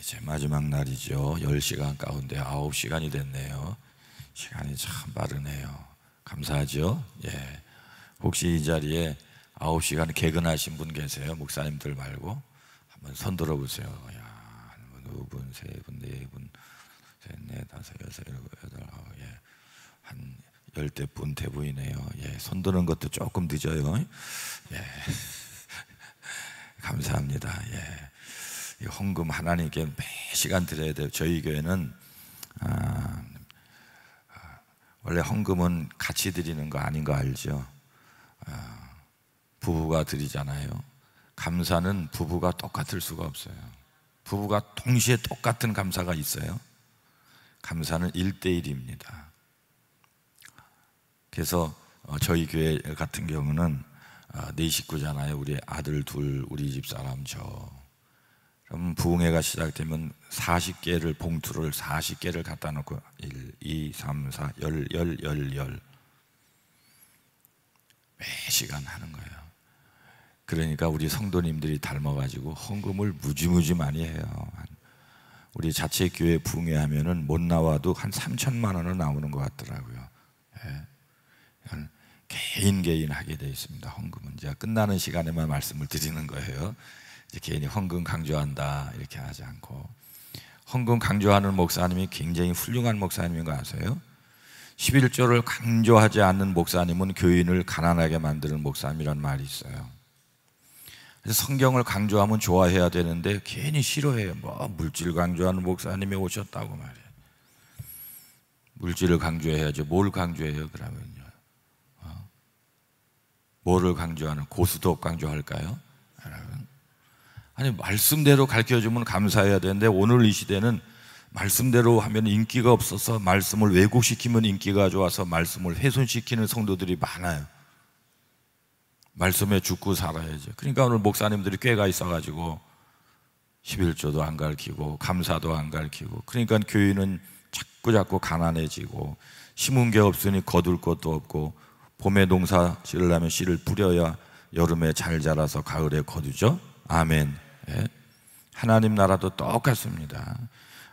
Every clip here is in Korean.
이제 마지막 날이죠. 10시간 가운데 9시간이 됐네요. 시간이 참 빠르네요. 감사하죠? 예. 혹시 이 자리에 9시간 개근하신 분 계세요? 목사님들 말고 한번 손 들어보세요. 야, 한 분, 두 분, 세 분, 네 분, 셋, 넷, 다섯, 여섯, 일곱, 여덟, 아홉, 예. 한 10대분 대부이네요. 예. 손 드는 것도 조금 늦어요. 예. 감사합니다. 예. 이 헌금 하나님께 매 시간 드려야 돼요. 저희 교회는 원래 헌금은 같이 드리는 거 아닌 거 알죠? 부부가 드리잖아요. 감사는 부부가 똑같을 수가 없어요. 부부가 동시에 똑같은 감사가 있어요? 감사는 1대1입니다. 그래서 저희 교회 같은 경우는 네 식구잖아요. 우리 아들 둘, 우리 집사람 저. 그럼 부흥회가 시작되면 40개를 봉투를 40개를 갖다 놓고 1, 2, 3, 4, 10 매 시간 하는 거예요. 그러니까 우리 성도님들이 닮아가지고 헌금을 무지무지 많이 해요. 우리 자체 교회 부흥회 하면은 못 나와도 한 3천만 원은 나오는 것 같더라고요. 예. 개인 하게 되어 있습니다. 헌금은 제가 끝나는 시간에만 말씀을 드리는 거예요. 이제 개인이 헌금 강조한다 이렇게 하지 않고, 헌금 강조하는 목사님이 굉장히 훌륭한 목사님인 거 아세요? 11조를 강조하지 않는 목사님은 교인을 가난하게 만드는 목사님이란 말이 있어요. 그래서 성경을 강조하면 좋아해야 되는데 괜히 싫어해요. 뭐 물질 강조하는 목사님이 오셨다고 말이에요. 물질을 강조해야죠. 뭘 강조해요 그러면요? 뭐를 강조하는, 고스톱 강조할까요? 여러분, 아니 말씀대로 가르쳐주면 감사해야 되는데 오늘 이 시대는 말씀대로 하면 인기가 없어서 말씀을 왜곡시키면 인기가 좋아서 말씀을 훼손시키는 성도들이 많아요. 말씀에 죽고 살아야죠. 그러니까 오늘 목사님들이 꾀가 있어가지고 11조도 안 가르치고 감사도 안 가르치고, 그러니까 교회는 자꾸 가난해지고, 심은 게 없으니 거둘 것도 없고, 봄에 농사 지으려면 씨를 뿌려야 여름에 잘 자라서 가을에 거두죠. 아멘. 예. 하나님 나라도 똑같습니다.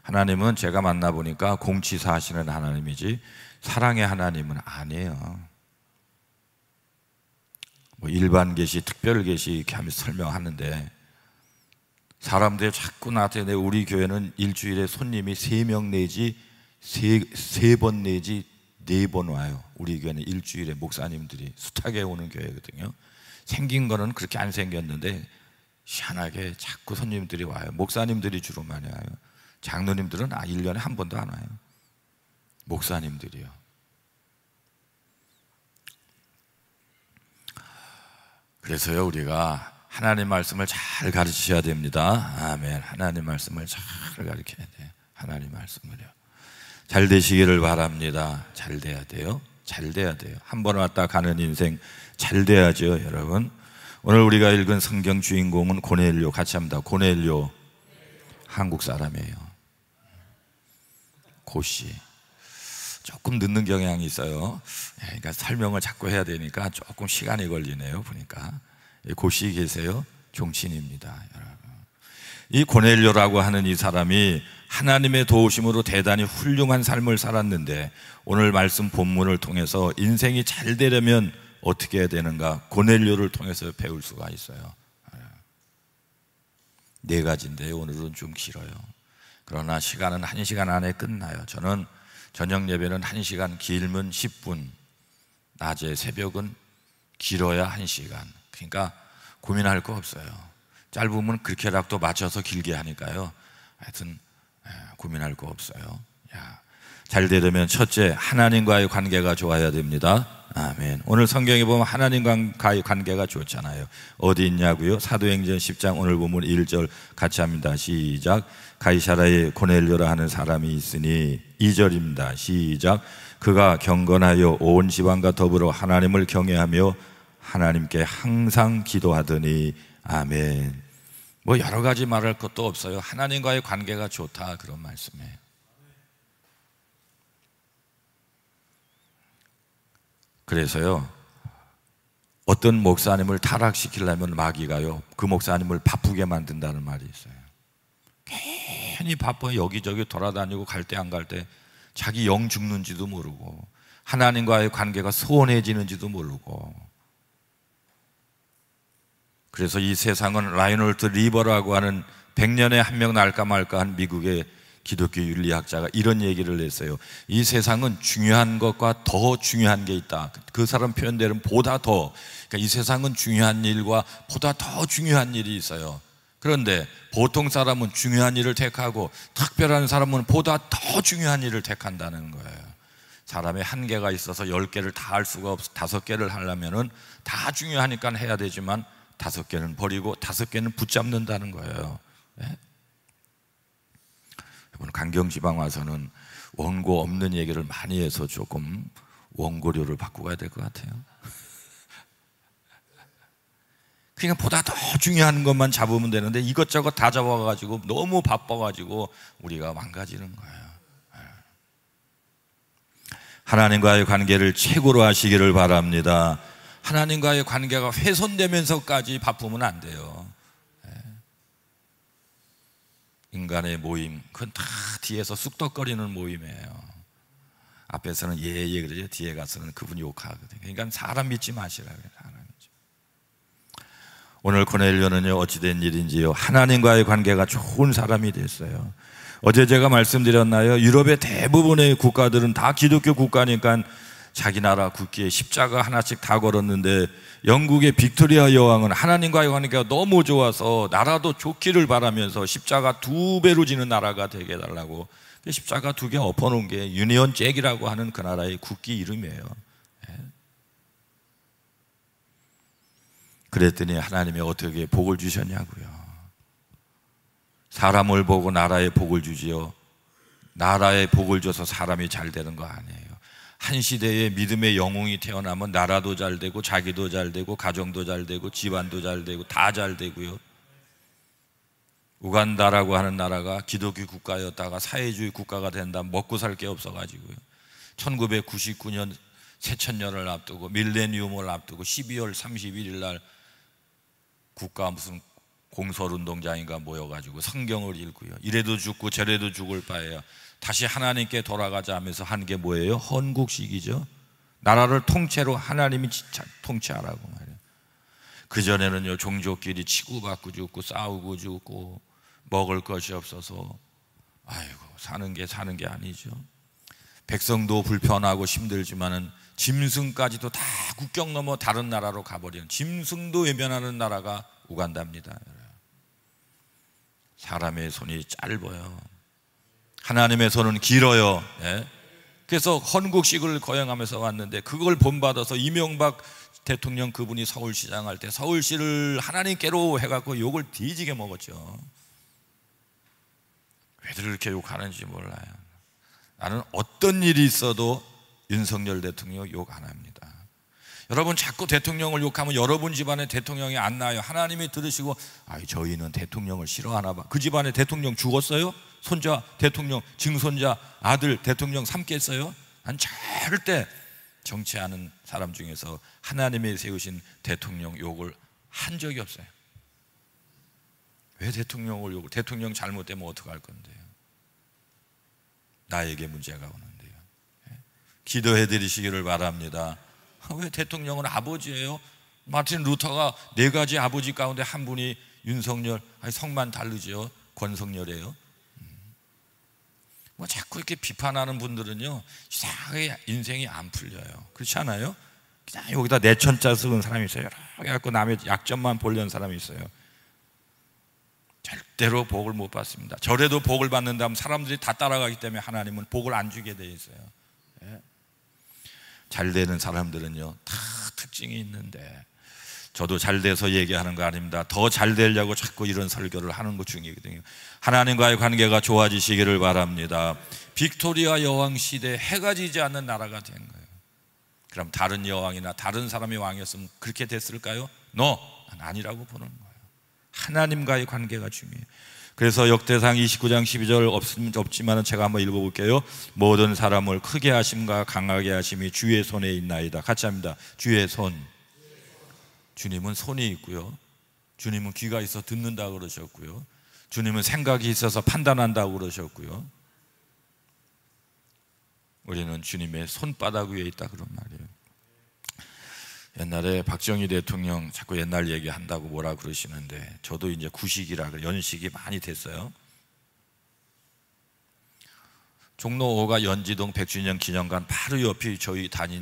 하나님은 제가 만나보니까 공치사 하시는 하나님이지 사랑의 하나님은 아니에요. 뭐 일반 계시, 특별 계시 이렇게 하면서 설명하는데, 사람들이 자꾸 나한테 우리 교회는 일주일에 손님이 3명 내지 3번 내지 4번 와요. 우리 교회는 일주일에 목사님들이 숱하게 오는 교회거든요. 생긴 거는 그렇게 안 생겼는데 희한하게 자꾸 손님들이 와요. 목사님들이 주로 많이 와요. 장로님들은 1년에 한 번도 안 와요. 목사님들이요. 그래서요, 우리가 하나님 말씀을 잘 가르치셔야 됩니다. 아멘. 하나님 말씀을 잘 가르쳐야 돼요. 하나님 말씀을요. 잘 되시기를 바랍니다. 잘 돼야 돼요. 잘 돼야 돼요. 한 번 왔다 가는 인생 잘 돼야죠, 여러분. 오늘 우리가 읽은 성경 주인공은 고넬료. 같이 합니다. 고넬료. 한국 사람이에요. 고씨. 조금 늦는 경향이 있어요. 그러니까 설명을 자꾸 해야 되니까 조금 시간이 걸리네요. 보니까 고씨 계세요. 종친입니다, 여러분. 이 고넬료라고 하는 이 사람이 하나님의 도우심으로 대단히 훌륭한 삶을 살았는데, 오늘 말씀 본문을 통해서 인생이 잘 되려면 어떻게 해야 되는가, 고넬료를 통해서 배울 수가 있어요. 4가지인데요. 오늘은 좀 길어요. 그러나 시간은 1시간 안에 끝나요. 저는 저녁 예배는 1시간, 길면 10분, 낮에 새벽은 길어야 1시간. 그러니까 고민할 거 없어요. 짧으면 그렇게라도 맞춰서 길게 하니까요. 하여튼 고민할 거 없어요. 잘 되려면 첫째, 하나님과의 관계가 좋아야 됩니다. 아멘. 오늘 성경에 보면 하나님과의 관계가 좋잖아요. 어디 있냐고요? 사도행전 10장 오늘 보면 1절 같이 합니다. 시작. 가이사라에 고넬료라 하는 사람이 있으니, 2절입니다. 시작. 그가 경건하여 온 지방과 더불어 하나님을 경외하며 하나님께 항상 기도하더니. 아멘. 뭐 여러 가지 말할 것도 없어요. 하나님과의 관계가 좋다, 그런 말씀이에요. 그래서요, 어떤 목사님을 타락시키려면 마귀가요, 그 목사님을 바쁘게 만든다는 말이 있어요. 괜히 바빠 여기저기 돌아다니고 갈 때 안 갈 때 자기 영 죽는지도 모르고 하나님과의 관계가 소원해지는지도 모르고. 그래서 이 세상은 라이놀드 리버라고 하는 100년에 한 명 날까 말까 한 미국의 기독교 윤리학자가 이런 얘기를 했어요. 이 세상은 중요한 것과 더 중요한 게 있다. 그 사람 표현대로 보다 더, 그러니까 이 세상은 중요한 일과 보다 더 중요한 일이 있어요. 그런데 보통 사람은 중요한 일을 택하고 특별한 사람은 보다 더 중요한 일을 택한다는 거예요. 사람의 한계가 있어서 10개를 다 할 수가 없어. 5개를 하려면은 다 중요하니까 해야 되지만 5개는 버리고 5개는 붙잡는다는 거예요. 네? 여러분, 강경지방 와서는 원고 없는 얘기를 많이 해서 조금 원고료를 받고 가야 될 것 같아요. 그러니까 보다 더 중요한 것만 잡으면 되는데 이것저것 다 잡아가지고 너무 바빠가지고 우리가 망가지는 거예요. 하나님과의 관계를 최고로 하시기를 바랍니다. 하나님과의 관계가 훼손되면서까지 바쁘면 안 돼요. 인간의 모임, 그건 다 뒤에서 쑥덕거리는 모임이에요. 앞에서는 예예 그러죠. 뒤에 가서는 그분 욕하거든요. 그러니까 사람 믿지 마시라 그래요. 사람 믿지. 오늘 코넬료는요, 어찌된 일인지요, 하나님과의 관계가 좋은 사람이 됐어요. 어제 제가 말씀드렸나요? 유럽의 대부분의 국가들은 다 기독교 국가니까 자기 나라 국기에 십자가 하나씩 다 걸었는데 영국의 빅토리아 여왕은 하나님과의 관계가 너무 좋아서 나라도 좋기를 바라면서 십자가 2배로 지는 나라가 되게 해달라고 십자가 2개 엎어놓은 게 유니언 잭이라고 하는 그 나라의 국기 이름이에요. 그랬더니 하나님이 어떻게 복을 주셨냐고요. 사람을 보고 나라에 복을 주지요, 나라에 복을 줘서 사람이 잘 되는 거 아니에요. 한 시대에 믿음의 영웅이 태어나면 나라도 잘 되고 자기도 잘 되고 가정도 잘 되고 집안도 잘 되고 다 잘 되고요. 우간다라고 하는 나라가 기독교 국가였다가 사회주의 국가가 된다. 먹고 살 게 없어가지고요. 1999년 새천년을 앞두고 밀레니움을 앞두고 12월 31일 날 국가 무슨 공설운동장인가 모여가지고 성경을 읽고요. 이래도 죽고 저래도 죽을 바에야 다시 하나님께 돌아가자 하면서 한 게 뭐예요? 헌국식이죠. 나라를 통째로 하나님이 통치하라고 말이에요. 그전에는요, 종족끼리 치고받고 죽고 싸우고 죽고 먹을 것이 없어서 아이고 사는 게 아니죠. 백성도 불편하고 힘들지만은 짐승까지도 다 국경 넘어 다른 나라로 가버리는, 짐승도 외면하는 나라가 우간다입니다. 사람의 손이 짧아요. 하나님의 손은 길어요. 예? 그래서 헌국식을 거행하면서 왔는데 그걸 본받아서 이명박 대통령 그분이 서울시장 할 때 서울시를 하나님께로 해갖고 욕을 뒤지게 먹었죠. 왜들 그렇게 욕하는지 몰라요. 나는 어떤 일이 있어도 윤석열 대통령 욕 안 합니다. 여러분 자꾸 대통령을 욕하면 여러분 집안에 대통령이 안 나요. 하나님이 들으시고 저희는 대통령을 싫어하나 봐. 그 집안에 대통령 죽었어요? 손자 대통령, 증손자 아들 대통령 삼겠어요? 난 절대 정치하는 사람 중에서 하나님이 세우신 대통령 욕을 한 적이 없어요. 왜 대통령을 욕을, 대통령 잘못되면 어떡할 건데요? 나에게 문제가 오는데요. 기도해 드리시기를 바랍니다. 왜 대통령은 아버지예요? 마틴 루터가 4가지 아버지 가운데 한 분이 윤석열, 성만 다르죠. 권석열이에요. 뭐 자꾸 이렇게 비판하는 분들은요, 이상하게 인생이 안 풀려요. 그렇지 않아요? 그냥 여기다 내천자 쓰는 사람이 있어요. 여러 개 남의 약점만 보려는 사람이 있어요. 절대로 복을 못 받습니다. 저래도 복을 받는다면 사람들이 다 따라가기 때문에 하나님은 복을 안 주게 돼 있어요. 잘 되는 사람들은요, 다 특징이 있는데, 저도 잘 돼서 얘기하는 거 아닙니다. 더 잘 되려고 자꾸 이런 설교를 하는 것 중이거든요. 하나님과의 관계가 좋아지시기를 바랍니다. 빅토리아 여왕 시대에 해가 지지 않는 나라가 된 거예요. 그럼 다른 여왕이나 다른 사람이 왕이었으면 그렇게 됐을까요? 아니라고 보는 거예요. 하나님과의 관계가 중요해요. 그래서 역대상 29장 12절 없지만 제가 한번 읽어볼게요. 모든 사람을 크게 하심과 강하게 하심이 주의 손에 있나이다. 같이 합니다. 주의 손. 주님은 손이 있고요, 주님은 귀가 있어 듣는다 그러셨고요, 주님은 생각이 있어서 판단한다고 그러셨고요, 우리는 주님의 손바닥 위에 있다 그런 말이에요. 옛날에 박정희 대통령 자꾸 옛날 얘기한다고 뭐라 그러시는데, 저도 이제 구식이라 연식이 많이 됐어요. 종로 5가 연지동 100주년 기념관 바로 옆이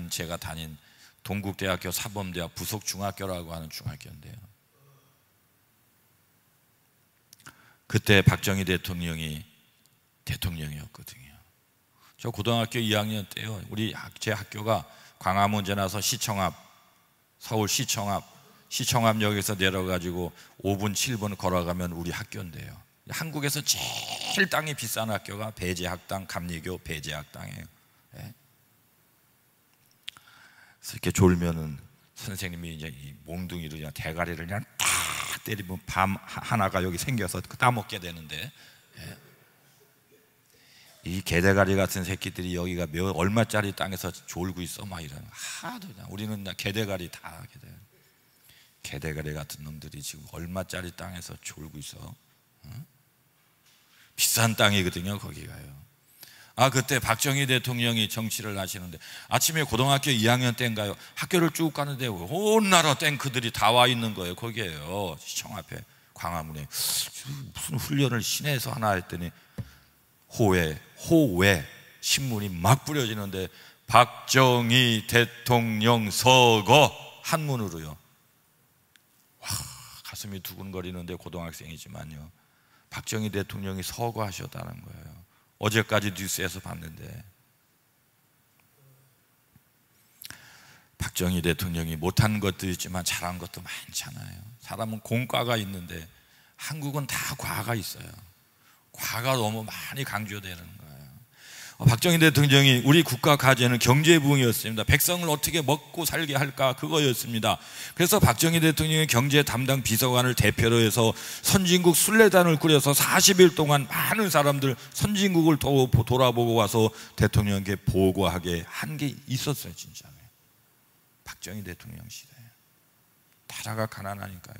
제가 다닌 동국대학교 사범대학 부속중학교라고 하는 중학교인데요, 그때 박정희 대통령이 대통령이었거든요. 저 고등학교 2학년 때요, 제 학교가 광화문 지나서 시청 앞, 서울시청 앞, 시청앞역에서 내려가지고 5분 7분 걸어가면 우리 학교인데요, 한국에서 제일 땅이 비싼 학교가 배재학당, 감리교 배재학당이에요. 예? 그래서 이렇게 졸면은 선생님이 이제 이 몽둥이로 그냥 대가리를 그냥 딱 때리면 밤 하나가 여기 생겨서 따먹게 되는데, 예? 이 개대가리 같은 새끼들이 여기가 얼마짜리 땅에서 졸고 있어 막 이러는, 하도 그냥 우리는 그냥 개대가리 다 개대가리 같은 놈들이 지금 얼마짜리 땅에서 졸고 있어. 응? 비싼 땅이거든요, 거기가요. 그때 박정희 대통령이 정치를 하시는데, 아침에 고등학교 2학년 때인가요, 학교를 쭉 가는데 온 나라 탱크들이 다 와 있는 거예요. 거기에요, 시청 앞에 광화문에. 무슨 훈련을 시내에서 하나 했더니 호외 신문이 막 뿌려지는데, 박정희 대통령 서거 한문으로요. 와, 가슴이 두근거리는데, 고등학생이지만요, 박정희 대통령이 서거하셨다는 거예요. 어제까지 뉴스에서 봤는데, 박정희 대통령이 못한 것도 있지만 잘한 것도 많잖아요. 사람은 공과가 있는데 한국은 다 과가 있어요. 과가 너무 많이 강조되는 거예요. 박정희 대통령이 우리 국가 과제는 경제 부흥이었습니다. 백성을 어떻게 먹고 살게 할까, 그거였습니다. 그래서 박정희 대통령이 경제 담당 비서관을 대표로 해서 선진국 순례단을 꾸려서 40일 동안 많은 사람들 선진국을 돌아보고 와서 대통령께 보고하게 한 게 있었어요. 진짜로 박정희 대통령 시대에. 나라가 가난하니까요,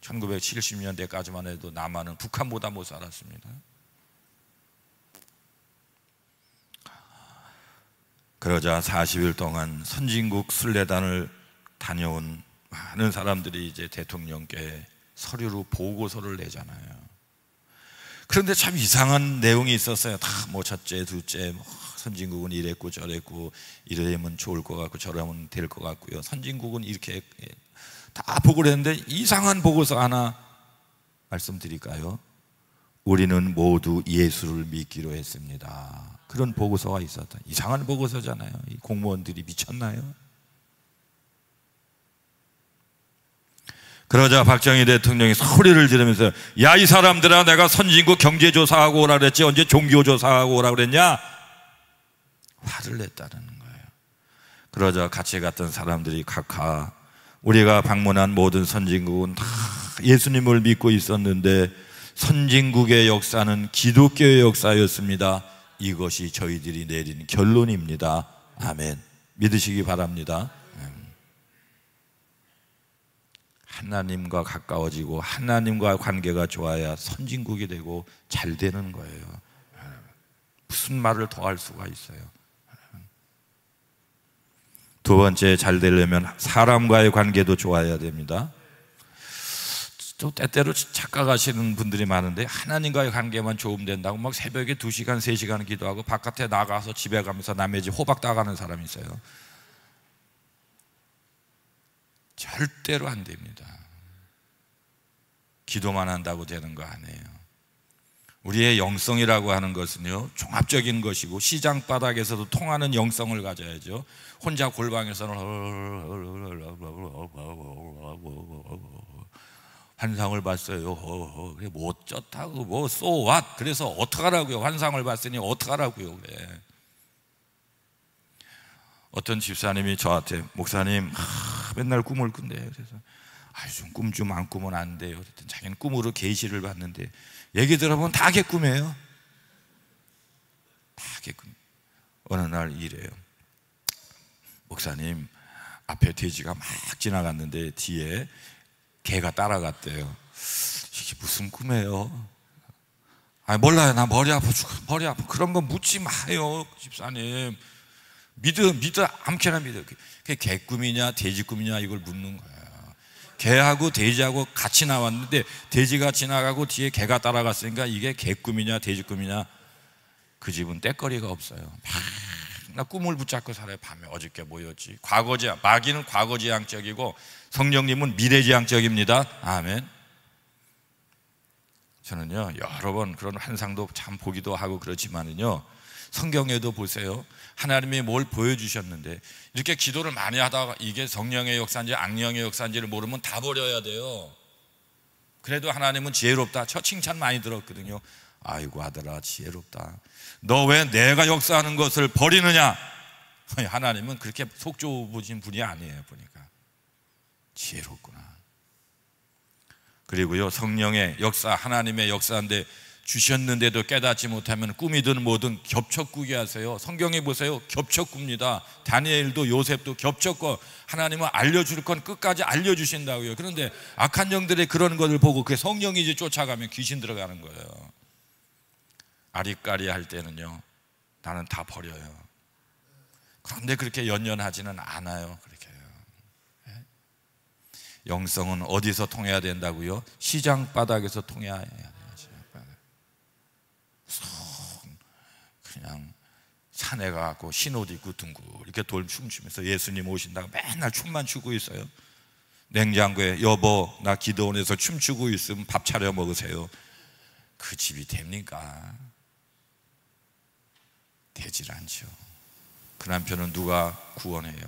1970년대까지만 해도 남한은 북한보다 못 살았습니다. 그러자 40일 동안 선진국 순례단을 다녀온 많은 사람들이 이제 대통령께 서류로 보고서를 내잖아요. 그런데 참 이상한 내용이 있었어요. 다 뭐 첫째, 둘째, 선진국은 이랬고 저랬고, 이러면 좋을 것 같고 저러면 될 것 같고요, 선진국은 이렇게 다 보고를 했는데, 이상한 보고서 하나 말씀드릴까요? 우리는 모두 예수를 믿기로 했습니다. 그런 보고서가 있었다. 이상한 보고서잖아요. 이 공무원들이 미쳤나요? 그러자 박정희 대통령이 소리를 지르면서, 야, 이 사람들아, 내가 선진국 경제조사하고 오라 그랬지 언제 종교조사하고 오라 그랬냐? 화를 냈다는 거예요. 그러자 같이 갔던 사람들이 각하, 우리가 방문한 모든 선진국은 다 예수님을 믿고 있었는데 선진국의 역사는 기독교의 역사였습니다. 이것이 저희들이 내린 결론입니다. 아멘. 믿으시기 바랍니다. 하나님과 가까워지고 하나님과 관계가 좋아야 선진국이 되고 잘 되는 거예요. 무슨 말을 더 할 수가 있어요. 두 번째, 잘 되려면 사람과의 관계도 좋아야 됩니다. 또 때때로 착각하시는 분들이 많은데, 하나님과의 관계만 좋으면 된다고 막 새벽에 2시간, 3시간 기도하고 바깥에 나가서 집에 가면서 남의 집 호박 따가는 사람이 있어요. 절대로 안 됩니다. 기도만 한다고 되는 거 아니에요. 우리의 영성이라고 하는 것은요, 종합적인 것이고 시장 바닥에서도 통하는 영성을 가져야죠. 혼자 골방에서는 환상을 봤어요. 뭐 어쩌다고, 뭐 so what? 그래서 어떡하라고요? 환상을 봤으니 어떡하라고요? 그래. 어떤 집사님이 저한테, 목사님, 맨날 꿈을 꾼대요. 그래서 좀 꿈 좀 안 꾸면 안 돼요. 그랬더니 자기는 꿈으로 계시를 봤는데, 얘기 들어보면 다 개꿈이에요. 다 개꿈. 어느 날 이래요. 목사님, 앞에 돼지가 막 지나갔는데 뒤에 개가 따라갔대요. 이게 무슨 꿈이에요? 몰라요. 나 머리 아파 죽어. 머리 아파. 그런 거 묻지 마요, 집사님. 믿어 아무렇게나 믿어. 그게 개꿈이냐 돼지꿈이냐 이걸 묻는 거야. 개하고 돼지하고 같이 나왔는데 돼지가 지나가고 뒤에 개가 따라갔으니까 이게 개꿈이냐 돼지꿈이냐. 그 집은 떼거리가 없어요. 나 꿈을 붙잡고 살아요. 밤에 어저께 뭐였지? 과거지. 마귀는 과거지향적이고 성령님은 미래지향적입니다. 아멘. 저는요 여러 번 그런 환상도 참 보기도 하고 그렇지만은요 성경에도 보세요. 하나님이 뭘 보여주셨는데 이렇게 기도를 많이 하다가 이게 성령의 역사인지 악령의 역사인지를 모르면 다 버려야 돼요. 그래도 하나님은 지혜롭다. 저 칭찬 많이 들었거든요. 아이고 아들아 지혜롭다. 너 왜 내가 역사하는 것을 버리느냐. 하나님은 그렇게 속 좁으신 분이 아니에요. 보니까 지혜롭구나. 그리고요 성령의 역사 하나님의 역사인데 주셨는데도 깨닫지 못하면 꿈이든 뭐든 겹쳐꾸게 하세요. 성경에 보세요. 겹쳐꿉니다. 다니엘도 요셉도 겹쳤고 하나님은 알려줄 건 끝까지 알려주신다고요. 그런데 악한 영들의 그런 것을 보고 그게 성령이 이제 쫓아가면 귀신 들어가는 거예요. 아리까리 할 때는요 나는 다 버려요. 그런데 그렇게 연연하지는 않아요. 그렇게요. 영성은 어디서 통해야 된다고요? 시장 바닥에서 통해야 돼요. 그냥 산에 가고 흰옷 입고 둥글 이렇게 돌 춤추면서 예수님 오신다고 맨날 춤만 추고 있어요. 냉장고에 여보 나 기도원에서 춤추고 있으면 밥 차려 먹으세요. 그 집이 됩니까? 되질 않죠. 그 남편은 누가 구원해요?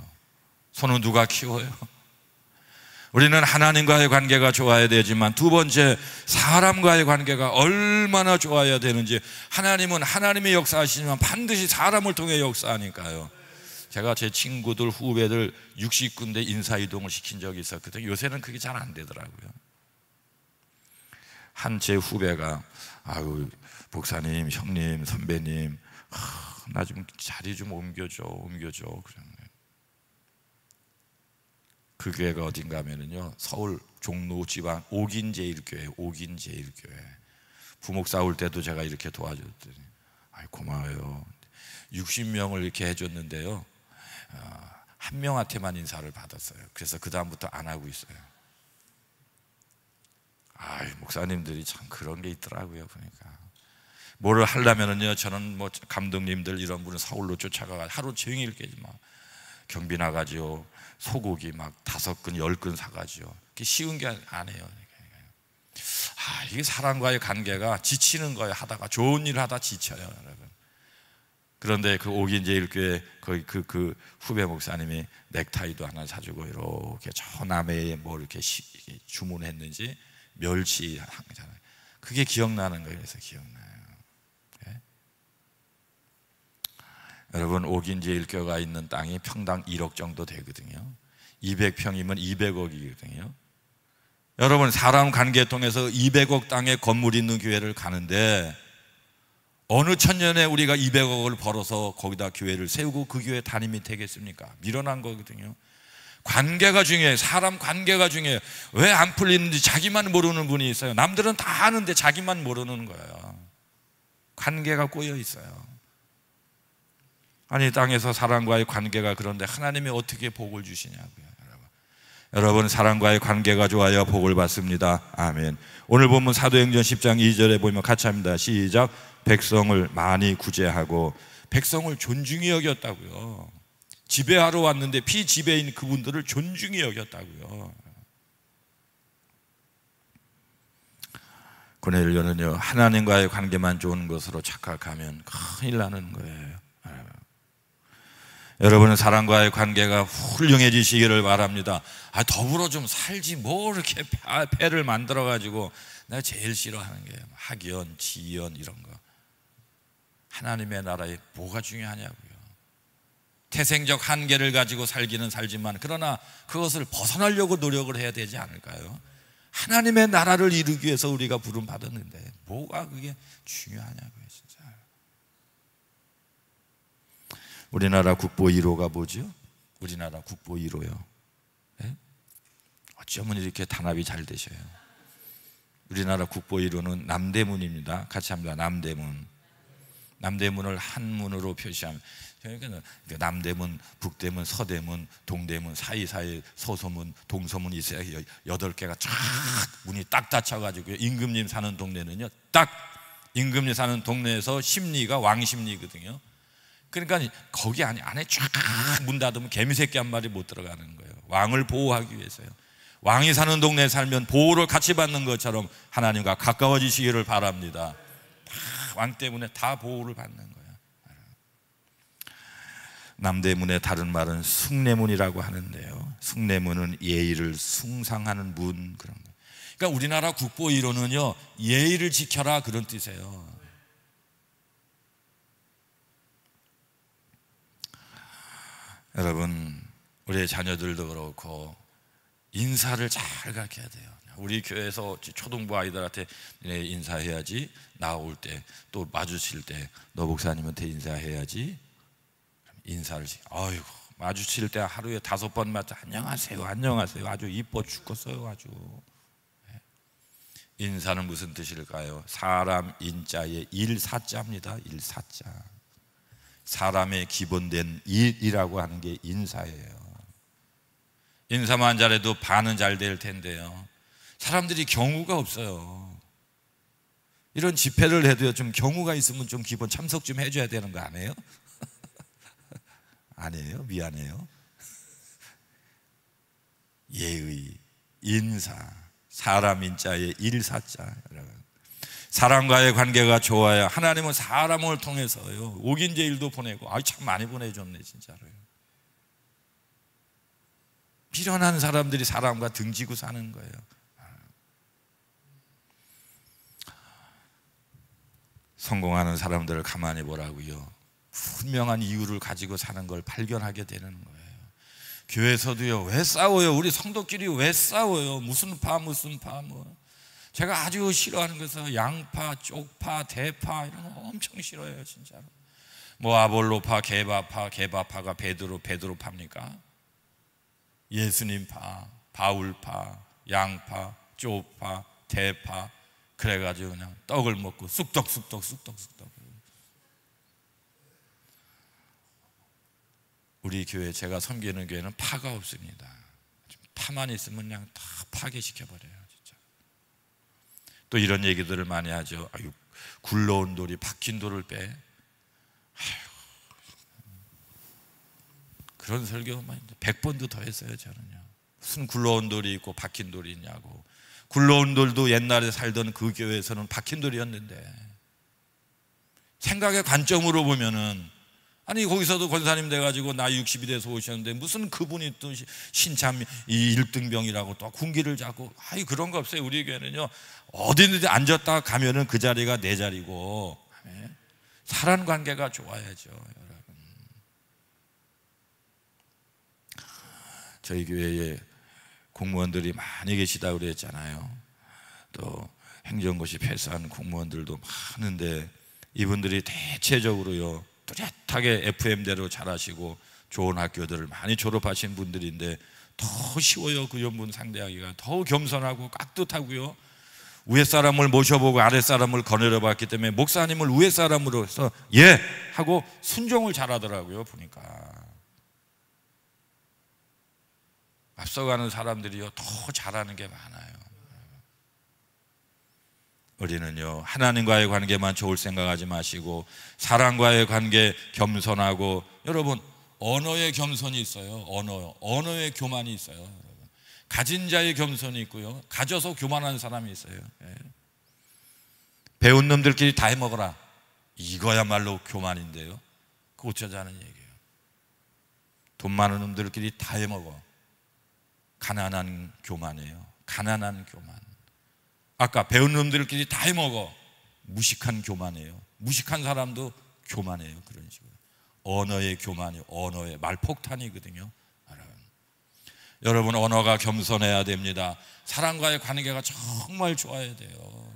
손은 누가 키워요? 우리는 하나님과의 관계가 좋아야 되지만 두 번째 사람과의 관계가 얼마나 좋아야 되는지. 하나님은 하나님의 역사하시지만 반드시 사람을 통해 역사하니까요. 제가 제 친구들 후배들 60군데 인사이동을 시킨 적이 있었거든요. 요새는 그게 잘 안 되더라고요. 한 제 후배가 아유 목사님 형님 선배님 나 좀 자리 좀 옮겨줘 그러는 거예요. 그 교회가 어딘가 하면은요 서울 종로 지방 옥인제일교회. 부목 싸울 때도 제가 이렇게 도와줬더니 아이 고마워요. 60명을 이렇게 해줬는데요 한 명한테만 인사를 받았어요. 그래서 그 다음부터 안 하고 있어요. 아이 목사님들이 참 그런 게 있더라고요. 보니까 뭐를 하려면은요 저는 뭐 감독님들 이런 분은 서울로 쫓아가 하루 종일 이렇게 막 경비 나가지요. 소고기 막 5근 10근 사가지요. 그게 쉬운 게 아니에요. 이게 사람과의 관계가 지치는 거예요. 하다가 좋은 일 하다 지쳐요, 여러분. 그런데 그 옥인제일교회 거기 그 후배 목사님이 넥타이도 하나 사주고 이렇게 저 남해에 뭐 이렇게 주문했는지 멸치 하잖아요. 그게 기억나는 거예요. 그래서 기억나요. 네? 여러분 옥인제일교회가 있는 땅이 평당 1억 정도 되거든요. 200평이면 200억이거든요. 여러분 사람 관계 통해서 200억 땅에 건물이 있는 교회를 가는데 어느 천년에 우리가 200억을 벌어서 거기다 교회를 세우고 그 교회 담임이 되겠습니까? 밀어난 거거든요. 관계가 중요해요. 사람 관계가 중요해요. 왜 안 풀리는지 자기만 모르는 분이 있어요. 남들은 다 아는데 자기만 모르는 거예요. 관계가 꼬여 있어요. 아니 땅에서 사람과의 관계가 그런데 하나님이 어떻게 복을 주시냐고요. 여러분 사람과의 관계가 좋아야 복을 받습니다. 아멘. 오늘 보면 사도행전 10장 2절에 보면 같이 합니다. 시작. 백성을 많이 구제하고 백성을 존중히 여겼다고요. 지배하러 왔는데 피지배인 그분들을 존중히 여겼다고요. 고넬료는요 하나님과의 관계만 좋은 것으로 착각하면 큰일 나는 거예요. 여러분은 사람과의 관계가 훌륭해지시기를 바랍니다. 더불어 좀 살지 뭐 이렇게 패를 만들어 가지고. 내가 제일 싫어하는 게 학연, 지연 이런 거. 하나님의 나라에 뭐가 중요하냐고요. 태생적 한계를 가지고 살기는 살지만 그러나 그것을 벗어나려고 노력을 해야 되지 않을까요? 하나님의 나라를 이루기 위해서 우리가 부름 받았는데 뭐가 그게 중요하냐고요. 진짜. 우리나라 국보 1호가 뭐죠? 우리나라 국보 1호요. 네? 어쩌면 이렇게 단합이 잘 되셔요. 우리나라 국보 이루는 남대문입니다. 같이 합니다. 남대문. 남대문을 한문으로 표시하면, 그러니까 남대문, 북대문, 서대문, 동대문 사이사이 서소문, 동서문이 있어요. 8개가 쫙 문이 딱 닫혀가지고, 임금님 사는 동네는요, 딱 임금님 사는 동네에서 심리가 왕심리거든요. 그러니까 거기 안에 쫙 문 닫으면 개미새끼 한 마리 못 들어가는 거예요. 왕을 보호하기 위해서요. 왕이 사는 동네에 살면 보호를 같이 받는 것처럼 하나님과 가까워지시기를 바랍니다. 왕 때문에 다 보호를 받는 거예요. 남대문의 다른 말은 숭례문이라고 하는데요, 숭례문은 예의를 숭상하는 문, 그런 거. 그러니까 우리나라 국보 1호는요, 예의를 지켜라, 그런 뜻이에요. 여러분, 우리의 자녀들도 그렇고 인사를 잘 가르쳐야 돼요. 우리 교회에서 초등부 아이들한테 인사해야지, 나올 때 또 마주칠 때 너 목사님한테 인사해야지. 인사를 아이고, 마주칠 때 하루에 5번 맞아 안녕하세요, 안녕하세요. 아주 이뻐 죽겠어요. 아주. 인사는 무슨 뜻일까요? 사람 인자의 일사자입니다. 일사자. 사람의 기본된 일이라고 하는 게 인사예요. 인사만 잘해도 반은 잘 될 텐데요, 사람들이 경우가 없어요. 이런 집회를 해도요, 좀 경우가 있으면 좀 기본 참석 좀 해줘야 되는 거 아니에요? 아니에요? 미안해요. 예의, 인사, 사람 인자의 일사자. 사람과의 관계가 좋아야, 하나님은 사람을 통해서요 옥인제일도 보내고, 참 많이 보내줬네 진짜로요. 미련한 사람들이 사람과 등지고 사는 거예요. 성공하는 사람들을 가만히 보라고요, 분명한 이유를 가지고 사는 걸 발견하게 되는 거예요. 교회에서도요, 왜 싸워요? 우리 성도끼리 왜 싸워요? 무슨 파 무슨 파. 제가 아주 싫어하는 것은 양파, 쪽파, 대파 이런 거 엄청 싫어해요 진짜로. 아볼로파, 개바파, 개바파가 베드로파입니까? 예수님파, 바울파, 양파, 쪽파, 대파, 그래가지고 그냥 떡을 먹고 쑥떡. 우리 교회, 제가 섬기는 교회는 파가 없습니다. 파만 있으면 그냥 다 파괴시켜버려요 진짜. 또 이런 얘기들을 많이 하죠. 굴러온 돌이 박힌 돌을 빼. 그런 설교만 100번도 더 했어요 저는요. 무슨 굴러온 돌이 있고 박힌 돌이 있냐고. 굴러온 돌도 옛날에 살던 그 교회에서는 박힌 돌이었는데, 생각의 관점으로 보면은, 거기서도 권사님 돼가지고 나이 60이 돼서 오셨는데 무슨 그분이 또 신참 이 1등병이라고 또 군기를 잡고, 그런 거 없어요. 우리 교회는요, 어디든지 앉았다 가면은 그 자리가 내 자리고, 사람 관계가 좋아야죠 여러분. 저희 교회에 공무원들이 많이 계시다고 그랬잖아요. 또 행정고시 패스한 공무원들도 많은데, 이분들이 대체적으로요 뚜렷하게 FM대로 잘하시고 좋은 학교들을 많이 졸업하신 분들인데, 더 쉬워요. 그 연분 상대하기가 더 겸손하고 깍듯하고요, 위에 사람을 모셔보고 아래 사람을 거느려 봤기 때문에 목사님을 위에 사람으로서 예 하고 순종을 잘하더라고요. 보니까 앞서가는 사람들이요 더 잘하는 게 많아요. 우리는요, 하나님과의 관계만 좋을 생각하지 마시고 사람과의 관계 겸손하고, 여러분 언어의 겸손이 있어요. 언어의 교만이 있어요. 여러분. 가진 자의 겸손이 있고요, 가져서 교만한 사람이 있어요. 배운 놈들끼리 다 해먹어라, 이거야말로 교만인데요. 그거 어쩌자는 얘기예요. 돈 많은 놈들끼리 다 해먹어, 가난한 교만이에요. 가난한 교만. 아까 배운 놈들끼리 다 해먹어, 무식한 교만이에요. 무식한 사람도 교만해요. 그런 식으로 언어의 교만이 언어의 말폭탄이거든요. 여러분 언어가 겸손해야 됩니다. 사람과의 관계가 정말 좋아야 돼요.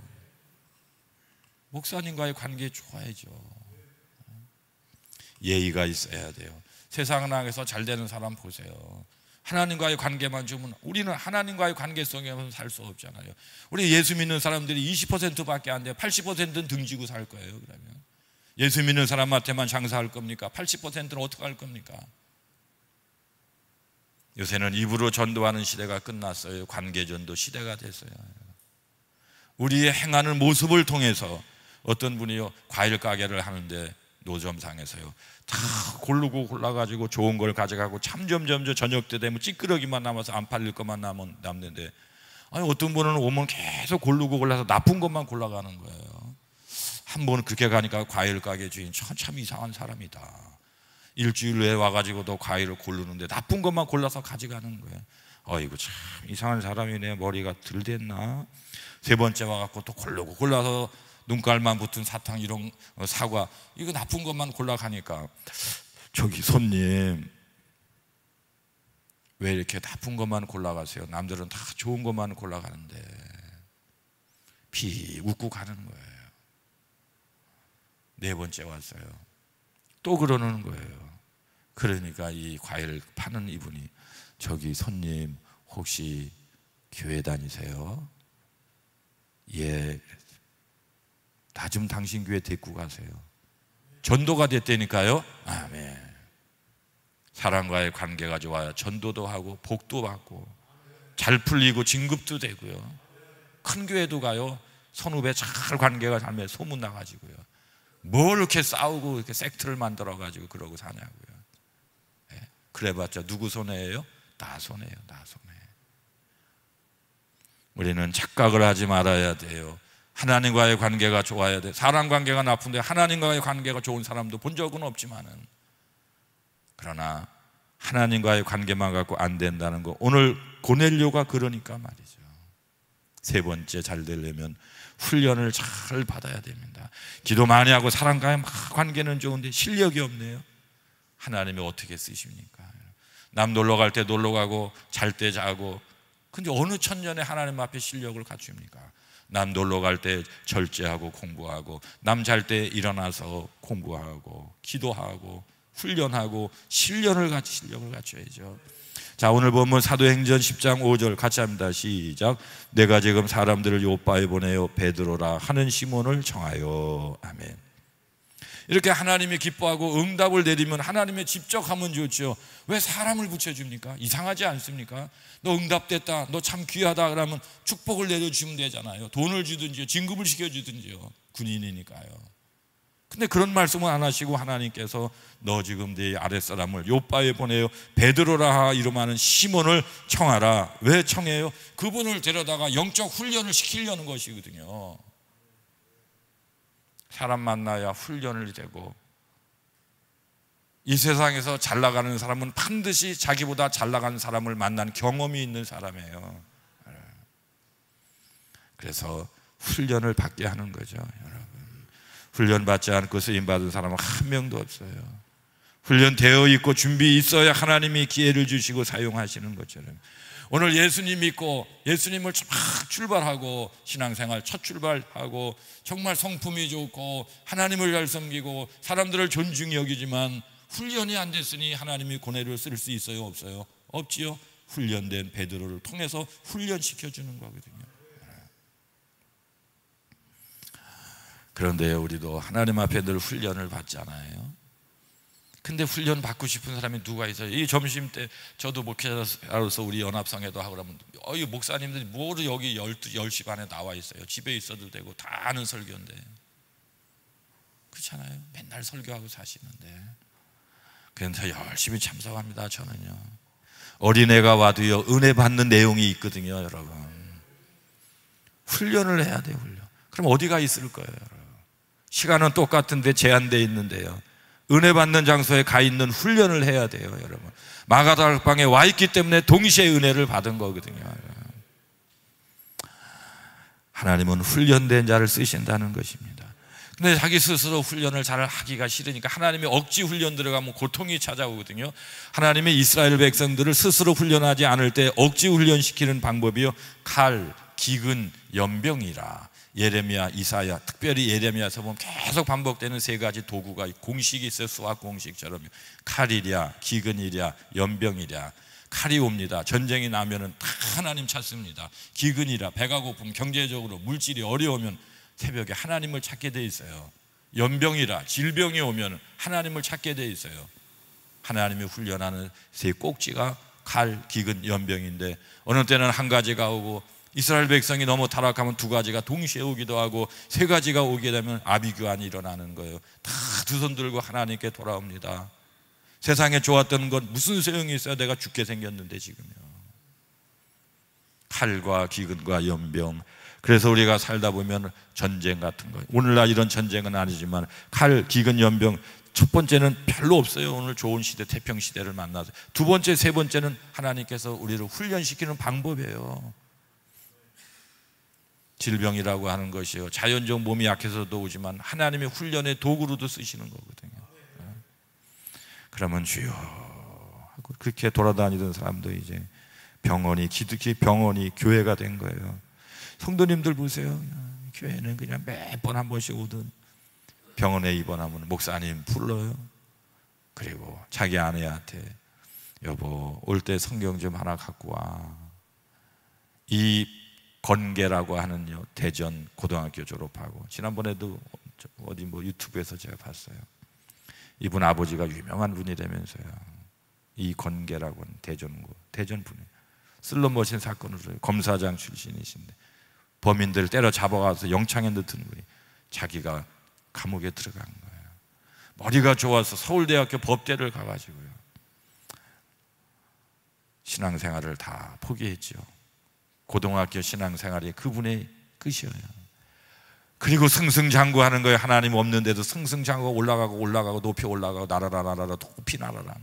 목사님과의 관계 좋아야죠. 예의가 있어야 돼요. 세상 나가서 잘 되는 사람 보세요. 하나님과의 관계만 주면 우리는 하나님과의 관계성에서 살 수 없잖아요. 우리 예수 믿는 사람들이 20%밖에 안 돼요. 80%는 등지고 살 거예요. 그러면 예수 믿는 사람한테만 장사할 겁니까? 80%는 어떻게 할 겁니까? 요새는 입으로 전도하는 시대가 끝났어요. 관계전도 시대가 됐어요. 우리의 행하는 모습을 통해서 어떤 분이요, 과일 가게를 하는데 노점상에서요 다 고르고 골라가지고 좋은 걸 가져가고 점점 저녁 때 되면 찌끄러기만 남아서 안 팔릴 것만 남는데, 아니 어떤 분은 오면 계속 고르고 골라서 나쁜 것만 골라가는 거예요. 한 번 그렇게 가니까 과일 가게 주인 참 이상한 사람이다. 일주일 내에 와가지고도 과일을 고르는데 나쁜 것만 골라서 가져가는 거예요. 어이구 참 이상한 사람이네. 머리가 덜 됐나? 세 번째 와갖고 또 고르고 골라서 눈깔만 붙은 사탕 이런 사과 이거 나쁜 것만 골라가니까, 저기 손님 왜 이렇게 나쁜 것만 골라가세요? 남들은 다 좋은 것만 골라가는데. 피 웃고 가는 거예요. 네 번째 왔어요. 또 그러는 거예요. 그러니까 이 과일 파는 이분이, 저기 손님 혹시 교회 다니세요? 예. 나 좀 당신 교회 데리고 가세요. 전도가 됐다니까요. 아멘. 사람과의 관계가 좋아야 전도도 하고 복도 받고 잘 풀리고 진급도 되고요. 큰 교회도 가요. 선후배 잘 관계가 잘면 소문 나가지고요. 뭘 이렇게 싸우고 이렇게 섹트를 만들어가지고 그러고 사냐고요. 네. 그래봤자 누구 손해예요? 나 손해예요. 나 손해. 우리는 착각을 하지 말아야 돼요. 하나님과의 관계가 좋아야 돼. 사람 관계가 나쁜데 하나님과의 관계가 좋은 사람도 본 적은 없지만은, 그러나 하나님과의 관계만 갖고 안 된다는 거, 오늘 고넬료가 그러니까 말이죠. 세 번째, 잘 되려면 훈련을 잘 받아야 됩니다. 기도 많이 하고 사람과의 관계는 좋은데 실력이 없네요. 하나님이 어떻게 쓰십니까? 남 놀러 갈 때 놀러 가고 잘 때 자고, 근데 어느 천년에 하나님 앞에 실력을 갖춥니까? 남 놀러 갈 때 절제하고 공부하고, 남 잘 때 일어나서 공부하고 기도하고 훈련하고 실력을 갖춰야죠. 자, 오늘 보면 사도행전 10장 5절 같이 합니다. 시작. 내가 지금 사람들을 요바에 보내어 베드로라 하는 시몬을 청하여. 아멘. 이렇게 하나님이 기뻐하고 응답을 내리면 하나님의 직접 하면 좋죠. 왜 사람을 붙여줍니까? 이상하지 않습니까? 너 응답됐다, 너 참 귀하다 그러면 축복을 내려주시면 되잖아요. 돈을 주든지요, 진급을 시켜주든지요. 군인이니까요. 근데 그런 말씀은 안 하시고 하나님께서 너 지금 네 아랫사람을 요바에 보내요 베드로라 이름하는 시몬을 청하라. 왜 청해요? 그분을 데려다가 영적 훈련을 시키려는 것이거든요. 사람 만나야 훈련을 되고, 이 세상에서 잘 나가는 사람은 반드시 자기보다 잘 나가는 사람을 만난 경험이 있는 사람이에요. 그래서 훈련을 받게 하는 거죠. 여러분, 훈련 받지 않고 쓰임받은 사람은 한 명도 없어요. 훈련되어 있고 준비 있어야 하나님이 기회를 주시고 사용하시는 것처럼, 오늘 예수님 믿고 예수님을 막 출발하고 신앙생활 첫 출발하고 정말 성품이 좋고 하나님을 잘 섬기고 사람들을 존중히 여기지만 훈련이 안 됐으니 하나님이 고뇌를 쓸 수 있어요? 없어요? 없지요. 훈련된 베드로를 통해서 훈련시켜주는 거거든요. 그런데 우리도 하나님 앞에 늘 훈련을 받잖아요. 근데 훈련 받고 싶은 사람이 누가 있어요? 이 점심 때 저도 목회자로서 우리 연합성에도 하고 그러면 이 목사님들이 뭐로 여기 10시 반에 나와 있어요? 집에 있어도 되고 다 아는 설교인데. 그렇잖아요. 맨날 설교하고 사시는데. 그런데 열심히 참석합니다. 저는요. 어린애가 와도요 은혜 받는 내용이 있거든요. 여러분, 훈련을 해야 돼요. 훈련. 그럼 어디가 있을 거예요? 여러분, 시간은 똑같은데 제한되어 있는데요, 은혜 받는 장소에 가 있는 훈련을 해야 돼요. 여러분, 마가다락방에 와 있기 때문에 동시에 은혜를 받은 거거든요. 하나님은 훈련된 자를 쓰신다는 것입니다. 근데 자기 스스로 훈련을 잘 하기가 싫으니까 하나님이 억지 훈련 들어가면 고통이 찾아오거든요. 하나님의 이스라엘 백성들을 스스로 훈련하지 않을 때 억지 훈련시키는 방법이요, 칼, 기근, 연병이라. 예레미야, 이사야, 특별히 예레미야서 보면 계속 반복되는 세 가지 도구가 공식이 있어요. 수학 공식처럼 칼이랴, 기근이랴, 연병이랴. 칼이 옵니다. 전쟁이 나면은 다 하나님 찾습니다. 기근이라, 배가 고픔, 경제적으로 물질이 어려우면 새벽에 하나님을 찾게 돼 있어요. 연병이라, 질병이 오면 하나님을 찾게 돼 있어요. 하나님이 훈련하는 세 꼭지가 칼, 기근, 연병인데 어느 때는 한 가지가 오고 이스라엘 백성이 너무 타락하면 두 가지가 동시에 오기도 하고 세 가지가 오게 되면 아비규환이 일어나는 거예요. 다 두 손 들고 하나님께 돌아옵니다. 세상에 좋았던 건 무슨 소용이 있어요? 내가 죽게 생겼는데 지금요. 칼과 기근과 연병. 그래서 우리가 살다 보면 전쟁 같은 거, 오늘날 이런 전쟁은 아니지만 칼, 기근, 연병, 첫 번째는 별로 없어요. 오늘 좋은 시대, 태평 시대를 만나서. 두 번째, 세 번째는 하나님께서 우리를 훈련시키는 방법이에요. 질병이라고 하는 것이요, 자연적 몸이 약해서도 오지만 하나님의 훈련의 도구로도 쓰시는 거거든요. 그러면 주여 하고 그렇게 돌아다니던 사람도 이제 병원이, 기득히 병원이 교회가 된 거예요. 성도님들 보세요. 교회는 그냥 매번 한 번씩 오든 병원에 입원하면 목사님 불러요. 그리고 자기 아내한테 여보 올 때 성경 좀 하나 갖고 와. 이 건계라고 하는요, 대전 고등학교 졸업하고, 지난번에도 어디 뭐 유튜브에서 제가 봤어요. 이분 아버지가 유명한 분이라면서요. 이 건계라고 하는 대전 분이 슬롯머신 사건으로 검사장 출신이신데 범인들 때려 잡아가서 영창에 넣던 분이 자기가 감옥에 들어간 거예요. 머리가 좋아서 서울대학교 법대를 가가지고요, 신앙생활을 다 포기했죠. 고등학교 신앙생활이 그분의 끝이에요. 그리고 승승장구하는 거예요. 하나님 없는데도 승승장구가 올라가고 높이 올라가고 나라라 높이 나라라,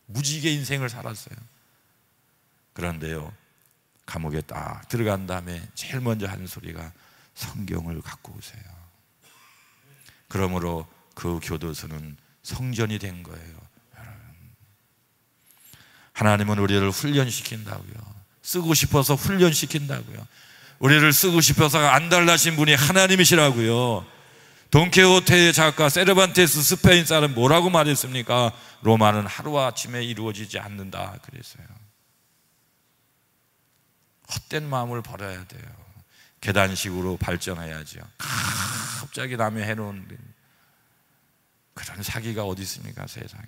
무지개 인생을 살았어요. 그런데요, 감옥에 딱 들어간 다음에 제일 먼저 하는 소리가 성경을 갖고 오세요. 그러므로 그 교도소는 성전이 된 거예요. 하나님은 우리를 훈련시킨다고요. 쓰고 싶어서 훈련시킨다고요. 우리를 쓰고 싶어서 안달나신 분이 하나님이시라고요. 돈케호테의 작가 세르반테스 스페인 사람 뭐라고 말했습니까? 로마는 하루아침에 이루어지지 않는다 그랬어요. 헛된 마음을 버려야 돼요. 계단식으로 발전해야죠. 갑자기 남이 해놓은 그런 사기가 어디 있습니까 세상에.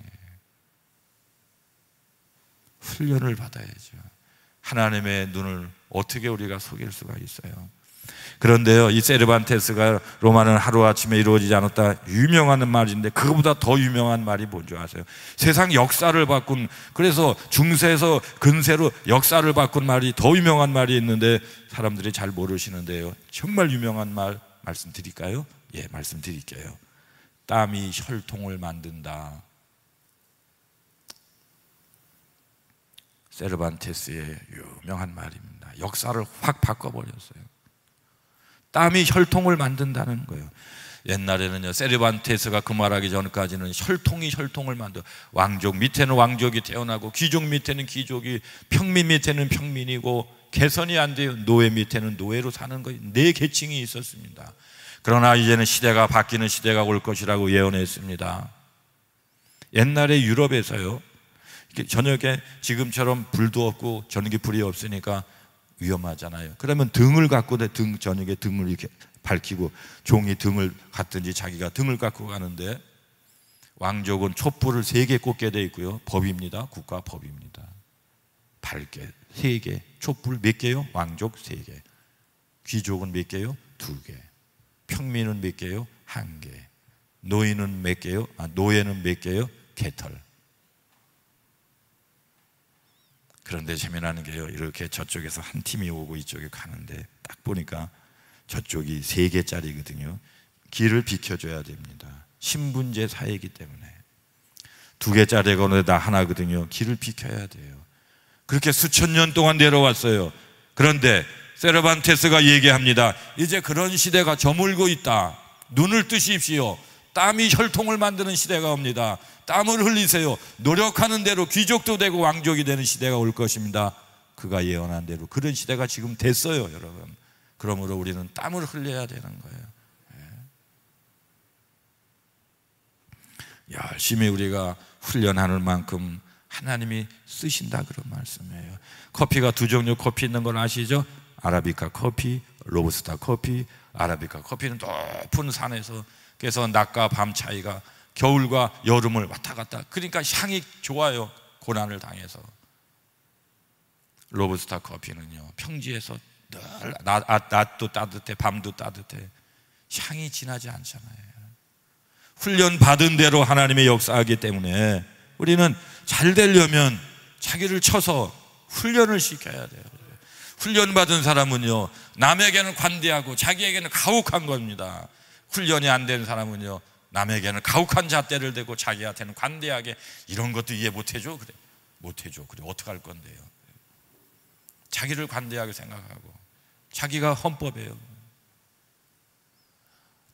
훈련을 받아야죠. 하나님의 눈을 어떻게 우리가 속일 수가 있어요? 그런데요, 이 세르반테스가 로마는 하루아침에 이루어지지 않았다 유명한 말인데, 그거보다 더 유명한 말이 뭔지 아세요? 세상 역사를 바꾼, 그래서 중세에서 근세로 역사를 바꾼 말이 더 유명한 말이 있는데 사람들이 잘 모르시는데요, 정말 유명한 말 말씀드릴까요? 예, 말씀드릴게요. 땀이 혈통을 만든다. 세르반테스의 유명한 말입니다. 역사를 확 바꿔버렸어요. 땀이 혈통을 만든다는 거예요. 옛날에는요, 세르반테스가 그 말하기 전까지는 혈통이 혈통을 만들어, 왕족 밑에는 왕족이 태어나고 귀족 밑에는 귀족이, 평민 밑에는 평민이고, 개선이 안 돼요. 노예 밑에는 노예로 사는 거예요. 네 계층이 있었습니다. 그러나 이제는 시대가 바뀌는 시대가 올 것이라고 예언했습니다. 옛날에 유럽에서요, 저녁에 지금처럼 불도 없고 전기불이 없으니까 위험하잖아요. 그러면 등을 갖고 저녁에 등을 이렇게 밝히고 종이 등을 갖든지 자기가 등을 갖고 가는데, 왕족은 촛불을 3개 꽂게 돼 있고요. 법입니다. 국가 법입니다. 밝게 3개. 촛불 몇 개요? 왕족 3개. 귀족은 몇 개요? 2개. 평민은 몇 개요? 1개. 노인은 몇 개요? 노예는 몇 개요? 개털. 그런데 재미나는 게요, 이렇게 저쪽에서 한 팀이 오고 이쪽에 가는데 딱 보니까 저쪽이 3개짜리거든요. 길을 비켜줘야 됩니다. 신분제 사회이기 때문에. 2개짜리가 다 하나거든요. 길을 비켜야 돼요. 그렇게 수천 년 동안 내려왔어요. 그런데 세르반테스가 얘기합니다. 이제 그런 시대가 저물고 있다. 눈을 뜨십시오. 땀이 혈통을 만드는 시대가 옵니다. 땀을 흘리세요. 노력하는 대로 귀족도 되고 왕족이 되는 시대가 올 것입니다. 그가 예언한 대로 그런 시대가 지금 됐어요, 여러분. 그러므로 우리는 땀을 흘려야 되는 거예요. 열심히 우리가 훈련하는 만큼 하나님이 쓰신다 그런 말씀이에요. 커피가 두 종류 커피 있는 걸 아시죠? 아라비카 커피, 로부스타 커피. 아라비카 커피는 높은 산에서, 그래서 낮과 밤 차이가 겨울과 여름을 왔다 갔다, 그러니까 향이 좋아요. 고난을 당해서. 로부스타 커피는요, 평지에서 늘 낮도 따뜻해, 밤도 따뜻해. 향이 진하지 않잖아요. 훈련 받은 대로 하나님의 역사하기 때문에 우리는 잘 되려면 자기를 쳐서 훈련을 시켜야 돼요. 훈련 받은 사람은요, 남에게는 관대하고 자기에게는 가혹한 겁니다. 훈련이 안 된 사람은요, 남에게는 가혹한 잣대를 대고 자기한테는 관대하게, 이런 것도 이해 못해줘? 그래, 못해줘. 그래, 어떡할 건데요? 자기를 관대하게 생각하고 자기가 헌법이에요.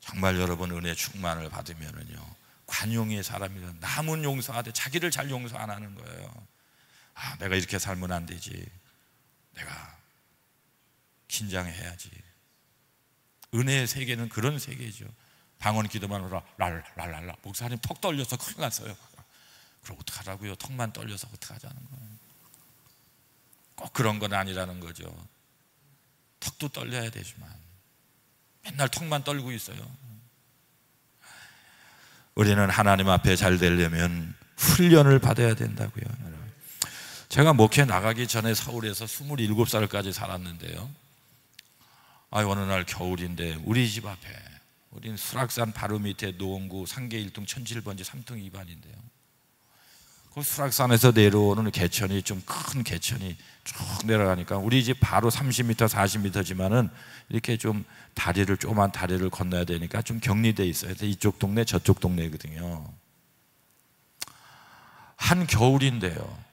정말 여러분 은혜 충만을 받으면은요, 관용의 사람이면 남은 용서하되 자기를 잘 용서 안 하는 거예요. 아, 내가 이렇게 살면 안 되지. 내가 긴장해야지. 은혜의 세계는 그런 세계죠. 방언 기도만 하라 랄랄랄라. 목사님 턱 떨려서 큰일 났어요. 그럼 어떡하라고요? 턱만 떨려서 어떡하자는 거예요? 꼭 그런 건 아니라는 거죠. 턱도 떨려야 되지만 맨날 턱만 떨고 있어요. 우리는 하나님 앞에 잘 되려면 훈련을 받아야 된다고요. 제가 목회 나가기 전에 서울에서 27살까지 살았는데요, 어느 날 겨울인데 우리 집 앞에, 우린 수락산 바로 밑에 노원구 상계 1동 1007번지 3동 2반인데요, 그 수락산에서 내려오는 개천이, 좀 큰 개천이 쭉 내려가니까 우리 집 바로 30m 40m지만은 이렇게 좀 다리를, 조그만 다리를 건너야 되니까 좀 격리돼 있어요. 이쪽 동네 저쪽 동네거든요. 한 겨울인데요,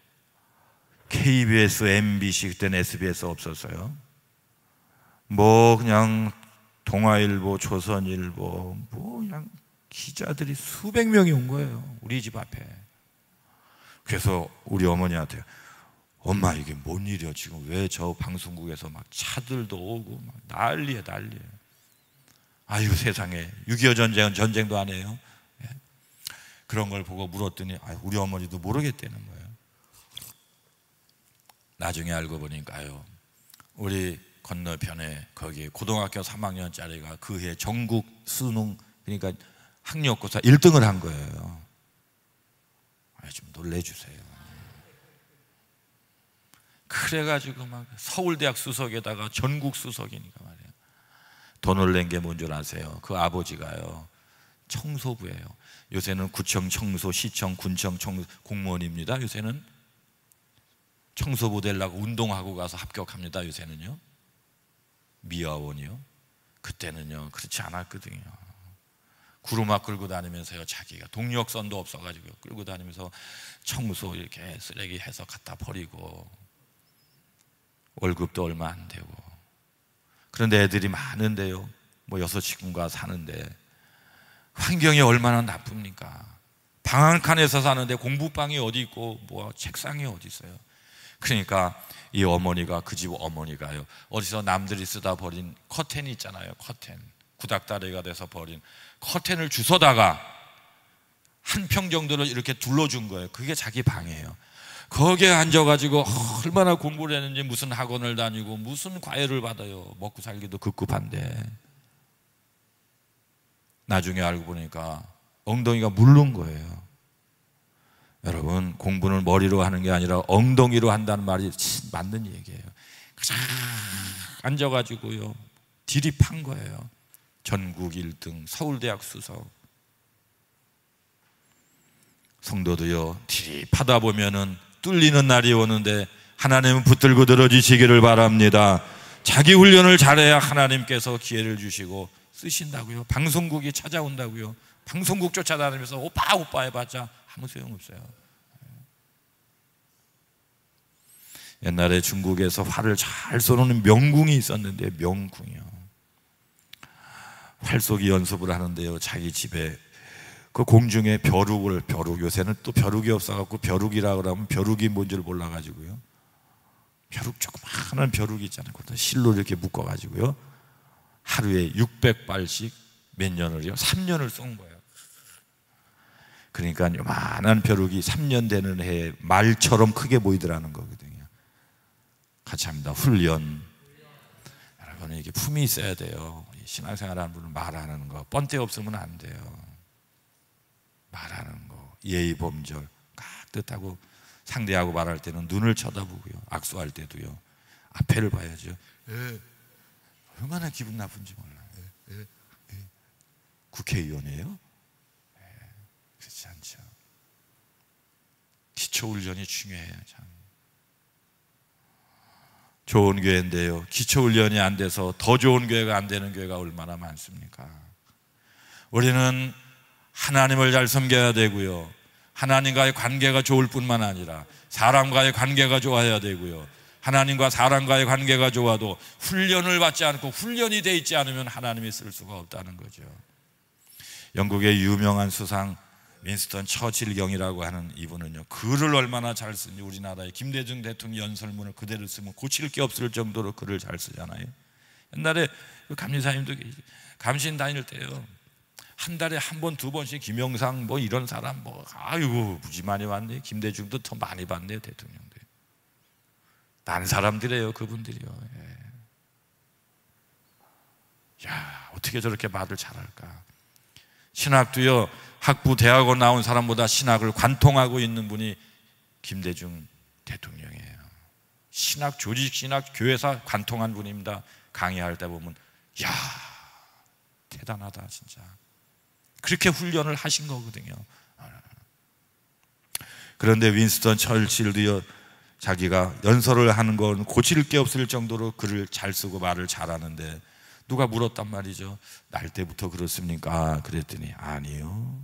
KBS, MBC, 그때는 SBS 없었어요. 뭐 그냥 동아일보, 조선일보, 뭐 그냥 기자들이 수백 명이 온 거예요, 우리 집 앞에. 그래서 우리 어머니한테, 엄마 이게 뭔 일이야, 지금 왜 저 방송국에서 막 차들도 오고 막 난리야 난리야. 아유 세상에, 6.25 전쟁은 전쟁도 안 해요. 예? 그런 걸 보고 물었더니 우리 어머니도 모르겠다는 거예요. 나중에 알고 보니까요, 우리 건너편에 거기 고등학교 3학년짜리가 그 해 전국 수능, 그러니까 학력고사 1등을 한 거예요. 좀 놀래주세요. 그래가지고 막 서울대학 수석에다가 전국 수석이니까 말이에요. 더 놀란 게 뭔 줄 아세요? 그 아버지가요, 청소부예요. 요새는 구청 청소, 시청, 군청 청소 공무원입니다. 요새는 청소부 되려고 운동하고 가서 합격합니다. 요새는요. 미화원이요. 그때는요 그렇지 않았거든요. 구루마 끌고 다니면서요, 자기가 동력선도 없어가지고 끌고 다니면서 청소 이렇게 쓰레기 해서 갖다 버리고, 월급도 얼마 안 되고. 그런데 애들이 많은데요, 뭐 6식구가 사는데 환경이 얼마나 나쁩니까? 방 한 칸에서 사는데 공부방이 어디 있고 뭐 책상이 어디 있어요. 그러니까 이 어머니가, 그 집 어머니가요, 어디서 남들이 쓰다 버린 커튼이 있잖아요, 커튼, 구닥다리가 돼서 버린 커튼을 주워다가 한 평 정도를 이렇게 둘러준 거예요. 그게 자기 방이에요. 거기에 앉아가지고 얼마나 공부를 했는지, 무슨 학원을 다니고 무슨 과외를 받아요. 먹고 살기도 급급한데. 나중에 알고 보니까 엉덩이가 물른 거예요. 여러분, 공부는 머리로 하는 게 아니라 엉덩이로 한다는 말이 맞는 얘기예요. 그냥 앉아가지고요 디립한 거예요. 전국 1등, 서울대학 수석. 성도도요, 디립하다 보면은 뚫리는 날이 오는데 하나님은 붙들고 들어주시기를 바랍니다. 자기 훈련을 잘해야 하나님께서 기회를 주시고 쓰신다고요. 방송국이 찾아온다고요. 방송국 쫓아다니면서 오빠 오빠 해봤자 아무 소용없어요. 옛날에 중국에서 활을 잘 쏘는 명궁이 있었는데, 명궁이요, 활쏘기 연습을 하는데요, 자기 집에 그 공중에 벼룩, 요새는 또 벼룩이 없어갖고 벼룩이라고 그러면 벼룩이 뭔지를 몰라가지고요, 벼룩, 조그마한 벼룩이 있잖아요, 그것도 실로 이렇게 묶어가지고요 하루에 600발씩 몇 년을요, 3년을 쏜 거예요. 그러니까 요만한 벼룩이 3년 되는 해에 말처럼 크게 보이더라는 거거든요. 같이 합니다. 훈련. 여러분, 이게 품이 있어야 돼요. 신앙생활하는 분은 말하는 거 뻔때 없으면 안 돼요. 말하는 거, 예의 범절 깍듯하고, 상대하고 말할 때는 눈을 쳐다보고요, 악수할 때도요 앞에를 봐야죠. 얼마나 기분 나쁜지 몰라요. 국회의원이에요? 그렇지 않죠. 기초훈련이 중요해요. 참 좋은 교회인데요, 기초훈련이 안 돼서 더 좋은 교회가 안 되는 교회가 얼마나 많습니까? 우리는 하나님을 잘 섬겨야 되고요, 하나님과의 관계가 좋을 뿐만 아니라 사람과의 관계가 좋아야 되고요, 하나님과 사람과의 관계가 좋아도 훈련을 받지 않고 훈련이 돼 있지 않으면 하나님이 쓸 수가 없다는 거죠. 영국의 유명한 수상 윈스턴 처칠 경이라고 하는 이분은요, 글을 얼마나 잘 쓰니, 우리나라의 김대중 대통령 연설문을 그대로 쓰면 고칠 게 없을 정도로 글을 잘 쓰잖아요. 옛날에 감리사님도 감신 다닐 때요, 한 달에 한 번, 두 번씩 김영상 뭐 이런 사람 뭐 아이고 무지 많이 봤네. 김대중도 더 많이 봤네요, 대통령들. 난 사람들이에요, 그분들이요. 야, 어떻게 저렇게 말을 잘할까? 신학도요, 학부 대학원 나온 사람보다 신학을 관통하고 있는 분이 김대중 대통령이에요. 신학, 조직 신학, 교회사 관통한 분입니다. 강의할 때 보면 야, 대단하다 진짜. 그렇게 훈련을 하신 거거든요. 그런데 윈스턴 처칠도요, 자기가 연설을 하는 건 고칠 게 없을 정도로 글을 잘 쓰고 말을 잘하는데, 누가 물었단 말이죠. 날 때부터 그렇습니까? 그랬더니 아니요,